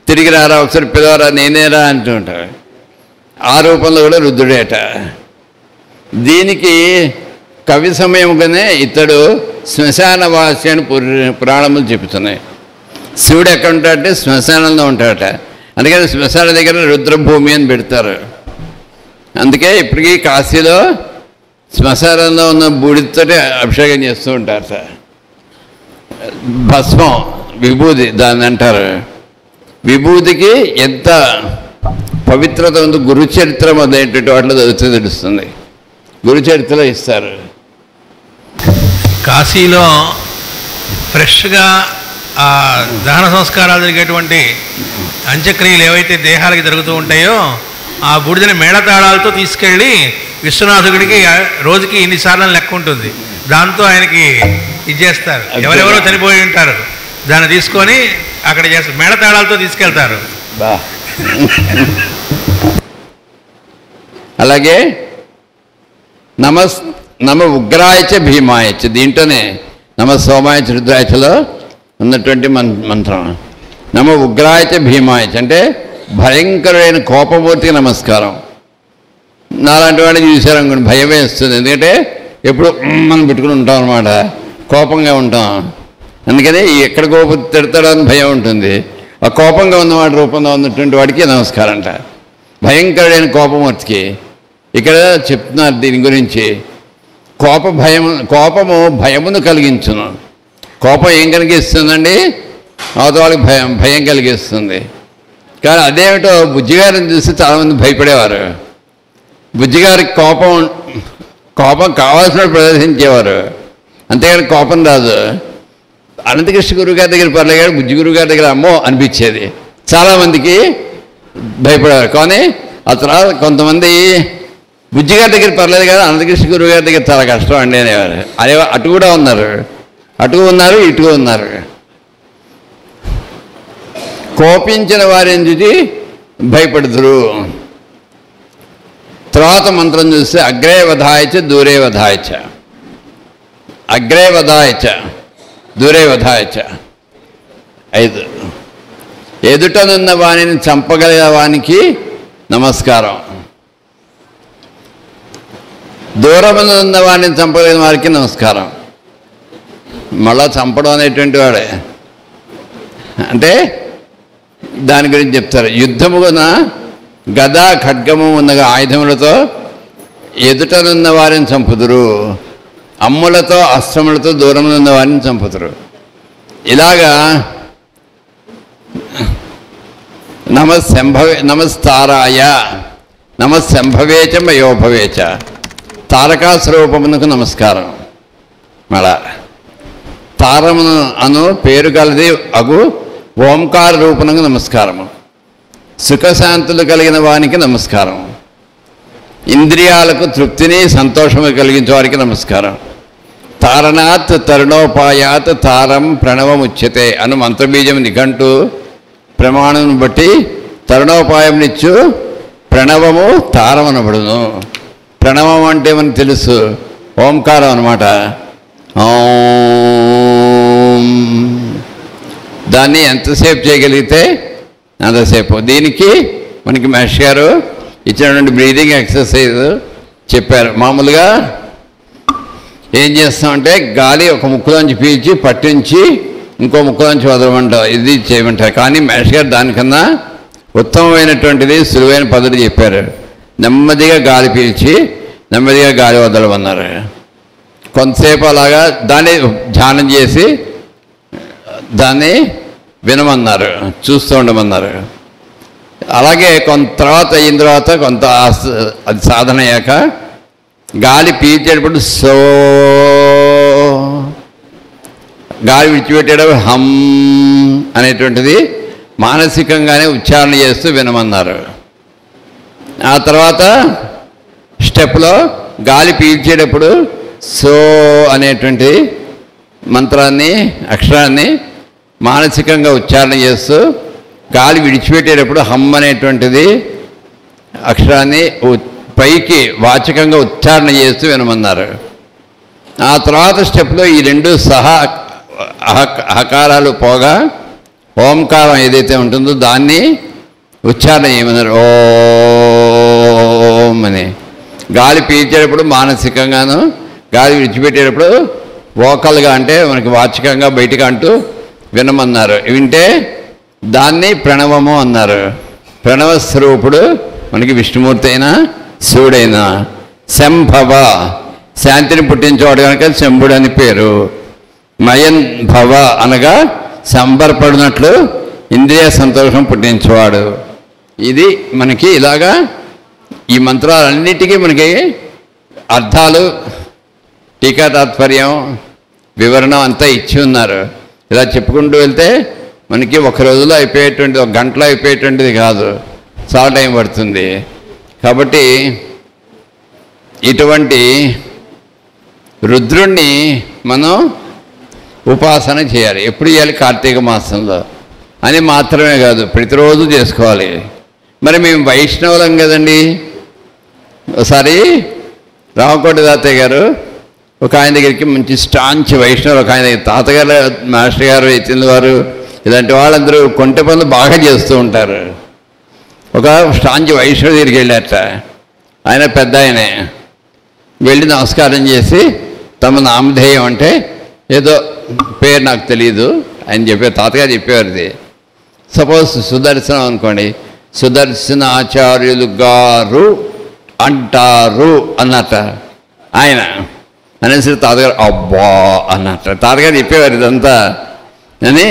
తిరిగి రారా ఒకసారి పిలవరా నేనేరా అంటూ ఉంటారు. ఆ రూపంలో కూడా రుద్రుడేట. దీనికి కవి సమయంగానే ఇతడు శ్మశానవాసి అని పురాణములు చెబుతున్నాయి. శివుడు ఎక్కడ ఉంటాడంటే శ్మశానంలో ఉంటాడట. అందుకని శ్మశాన దగ్గర రుద్రభూమి అని పెడతారు. అందుకే ఇప్పటికీ కాశీలో శ్మశానంలో ఉన్న బూడితో అభిషేకం చేస్తూ ఉంటారట. భస్మం విభూది దాన్ని అంటారు. విభూతికి ఎంత పవిత్రత ఉందో గురుచరిత్ర మొదలైనటువంటి వాటిలో చదివితే తెలుస్తుంది. గురుచరిత్రలో ఇస్తారు. కాశీలో ఫ్రెష్గా ఆ దహన సంస్కారాలు జరిగేటువంటి అంత్యక్రియలు ఏవైతే దేహాలకి జరుగుతూ ఉంటాయో ఆ బూడిదని మేళతాళాలతో తీసుకెళ్ళి విశ్వనాథుడికి రోజుకి ఇన్నిసార్లు లెక్క ఉంటుంది. దాంతో ఆయనకి ఇచ్చేస్తారు. ఎవరెవరో చనిపోయి ఉంటారు, దాన్ని తీసుకొని అక్కడ చేస్తారు. మేళతాళాలతో తీసుకెళ్తారు. అలాగే నమ ఉగ్రాయచ భీమాయచ, దీంట్లోనే నమ సోమాయచ రుద్రాయచలో ఉన్నటువంటి మంత్రం. నమ ఉగ్రాయచ భీమాయచ అంటే భయంకరమైన కోపమూర్తికి నమస్కారం. నాలాంటి వాడిని చూసారనుకోండి భయం వేస్తుంది. ఎందుకంటే ఎప్పుడు మనం పెట్టుకుని ఉంటాం అన్నమాట, కోపంగా ఉంటాం. అందుకని ఎక్కడ కోపం తిడతాడో అని భయం ఉంటుంది. ఆ కోపంగా ఉన్నవాడి రూపంలో ఉన్నటువంటి వాడికి నమస్కారం అంట. భయంకరమైన కోపమూర్తికి ఇక్కడ చెప్తున్నారు దీని గురించి. కోపము భయమును కలిగించును. కోపం ఏం కలిగిస్తుందండి? అవతల వాళ్ళకి భయం కలిగిస్తుంది. కానీ అదేమిటో బుజ్జిగారిని చూసి చాలామంది భయపడేవారు. బుజ్జిగారికి కోపం కావాల్సినప్పుడు ప్రదర్శించేవారు, అంతేగాని కోపం రాదు. అనంతకృష్ణ గురువు గారి దగ్గర పర్లేదు, బుజ్జి గురువు గారి దగ్గర అమ్మో అనిపించేది. చాలామందికి భయపడేవారు. కానీ ఆ తర్వాత కొంతమంది బుజ్జిగారి దగ్గర పర్లేదు కానీ అనంతకృష్ణ గురువు గారి దగ్గర చాలా కష్టం అండి అనేవారు. అటు కూడా ఉన్నారు, అటు ఉన్నారు, ఇటు ఉన్నారు. కోపించిన వారిని చూసి భయపడుతురు. తర్వాత మంత్రం చూస్తే అగ్రే వధాయచ దూరే వధాయచ, అగ్రే వధాయచ దూరే వధాయచ. 5 ఎదుటనున్న వాణిని చంపగలిగిన వానికి నమస్కారం, దూరమున ఉన్న వాడిని చంపగలిగిన వారికి నమస్కారం. మళ్ళా చంపడం అనేటువంటి వాడే అంటే దాని గురించి చెప్తారు. యుద్ధమున గదా ఖడ్గము ఉన్న ఆయుధములతో ఎదుటనున్న వారిని చంపుదురు, అమ్ములతో అస్త్రములతో దూరంలో ఉన్న వారిని చంపుదురు. ఇలాగా నమస్తారాయ నమస్సంభవేచ మయోభవేచ, తారకా స్వరూపమునకు నమస్కారం. మళ్ళా తారమును అను పేరు కలది అగు ఓంకార రూపమునకు నమస్కారము. సుఖశాంతులు కలిగిన వానికి నమస్కారం. ఇంద్రియాలకు తృప్తిని సంతోషము కలిగించే వారికి నమస్కారం. తారణాత్ తరుణోపాయాత్ తారం ప్రణవముచ్యతే అను మంత్రబీజం నిఘంటు ప్రమాణం బట్టి తరుణోపాయంనిచ్చు ప్రణవము తారం అనబడును. ప్రణవం అంటే మనకు తెలుసు, ఓంకారం అన్నమాట. ఓం, దాన్ని ఎంతసేపు చేయగలిగితే అంతసేపు. దీనికి మనకి మహర్షి గారు ఇచ్చినటువంటి బ్రీదింగ్ ఎక్సర్సైజ్ చెప్పారు. మామూలుగా ఏం చేస్తామంటే గాలి ఒక ముక్కులోంచి పీల్చి పట్టించి ఇంకో ముక్కులోంచి వదలమంటారు, ఇది చేయమంటారు. కానీ మహర్షి గారు దానికన్నా ఉత్తమమైనటువంటిది సులువైన పద్ధతి చెప్పారు. నెమ్మదిగా గాలి పీల్చి నెమ్మదిగా గాలి వదలమన్నారు. కొంతసేపు అలాగా దాన్ని ధ్యానం చేసి దాన్ని వినమన్నారు, చూస్తూ ఉండమన్నారు. అలాగే కొంత తర్వాత అయిన తర్వాత కొంత అది సాధన అయ్యాక గాలి పీల్చేటప్పుడు సో, గాలి విడిచిపెట్టేటప్పుడు హమ్ అనేటువంటిది మానసికంగానే ఉచ్చారణ చేస్తూ వినమన్నారు. ఆ తర్వాత స్టెప్లో గాలి పీల్చేటప్పుడు సో అనేటువంటి మంత్రాన్ని, అక్షరాన్ని మానసికంగా ఉచ్చారణ చేస్తూ, గాలి విడిచిపెట్టేటప్పుడు హమ్ అనేటువంటిది అక్షరాన్ని పైకి వాచకంగా ఉచ్చారణ చేస్తూ వినమన్నారు. ఆ తర్వాత స్టెప్లో ఈ రెండు సహా హకారాలు పోగా ఓంకారం ఏదైతే ఉంటుందో దాన్ని ఉచ్చారణ చేయమన్నారు. ఓం అని. గాలి పీల్చేటప్పుడు మానసికంగాను, గాలి విడిచిపెట్టేటప్పుడు వోకల్గా అంటే మనకి వాచకంగా బయటకు అంటూ వినమన్నారు. వింటే దాన్ని ప్రణవము అన్నారు. ప్రణవ స్వరూపుడు మనకి విష్ణుమూర్తి అయినా శివుడైనా. శంభవ శాంతిని పుట్టించేవాడు కనుక శంభుడు అని పేరు. మయన్ భవ అనగా సంబరపడినట్లు ఇంద్రియ సంతోషం పుట్టించేవాడు. ఇది మనకి ఇలాగా ఈ మంత్రాలన్నిటికీ మనకి అర్థాలు, టీకా తాత్పర్యం, వివరణం అంతా ఇచ్చి ఉన్నారు. ఇలా చెప్పుకుంటూ వెళ్తే మనకి ఒక రోజులో అయిపోయేటువంటిది, ఒక గంటలో అయిపోయేటువంటిది కాదు, చాలా టైం పడుతుంది. కాబట్టి ఇటువంటి రుద్రుణ్ణి మనం ఉపాసన చేయాలి. ఎప్పుడు చేయాలి? కార్తీక మాసంలో అని మాత్రమే కాదు, ప్రతిరోజు చేసుకోవాలి. మరి మేము వైష్ణవులం కదండి. ఒకసారి రామకోటి తాతయ్య గారు ఒక ఆయన దగ్గరికి, మంచి స్టాంచ్ వైష్ణవులు ఒక ఆయన, తాతగారు, మాస్టర్ గారు, ఇతిన్ వారు, ఇలాంటి వాళ్ళందరూ కొంటె పనులు బాగా చేస్తూ ఉంటారు. ఒక స్టాంచ్ వైష్ణవు దగ్గరికి వెళ్ళారట. ఆయన పెద్ద ఆయనే. వెళ్ళి నమస్కారం చేసి తమ నామధేయం అంటే ఏదో పేరు నాకు తెలియదు అని చెప్పారు. తాతగారు చెప్పేవారిది. సపోజ్ సుదర్శనం అనుకోండి, సుదర్శనాచార్యులు గారు అంటారు అన్నట్ట ఆయన అనేసి తాతగారు అబ్బా అన్నట్ట తాతగారు చెప్పేవారు ఇదంతా అని.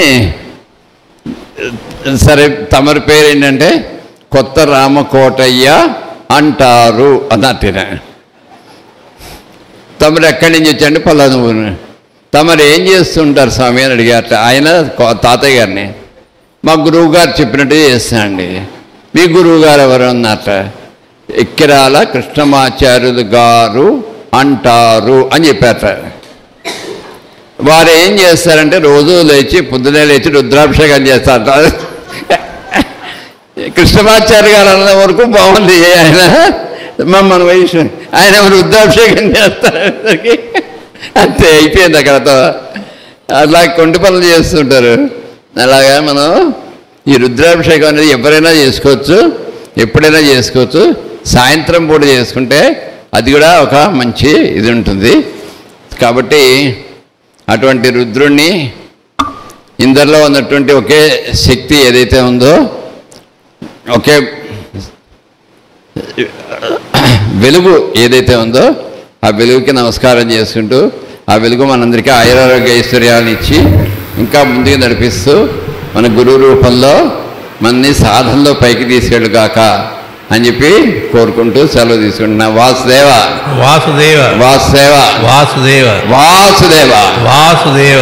సరే తమరి పేరు ఏంటంటే కొత్త రామకోటయ్య అంటారు అన్నట్టున. తమరు ఎక్కడి నుంచి వచ్చండి? పలాను. తమరు ఏం చేస్తుంటారు స్వామి అని అడిగారట ఆయన తాతయ్య గారిని. మా గురువు గారు చెప్పినట్టు చేస్తానండి. మీ గురువు గారు ఎవరు అన్నట్ట? ఎక్కిరాల కృష్ణమాచార్యులు గారు అంటారు అని చెప్పారట. వారు ఏం చేస్తారంటే రోజు లేచి పొద్దునే లేచి రుద్రాభిషేకం చేస్తారట. కృష్ణమాచార్య గారు అన్న వరకు బాగుంది. ఆయన మన వయసు ఆయన రుద్రాభిషేకం చేస్తారు. అంతే అయిపోయింది అక్కడతో. అలా కొంటి పనులు చేస్తుంటారు. అలాగా మనం ఈ రుద్రాభిషేకం అనేది ఎవరైనా చేసుకోవచ్చు, ఎప్పుడైనా చేసుకోవచ్చు. సాయంత్రం పూట చేసుకుంటే అది కూడా ఒక మంచి ఇది ఉంటుంది. కాబట్టి అటువంటి రుద్రుణ్ణి, ఇందరిలో ఉన్నటువంటి ఒకే శక్తి ఏదైతే ఉందో, ఒకే వెలుగు ఏదైతే ఉందో ఆ వెలుగుకి నమస్కారం చేసుకుంటూ, ఆ వెలుగు మనందరికీ ఆయురారోగ్య ఐశ్వర్యాలను ఇచ్చి ఇంకా ముందుకు నడిపిస్తూ మన గురువు రూపంలో మనని సాధనలో పైకి తీసుకెళ్ళుగాక అని చెప్పి కోరుకుంటూ సెలవు తీసుకుంటున్నా. వాసుదేవ వాసుదేవ వాసుదేవ వాసుదేవ వాసుదేవ వాసుదేవ.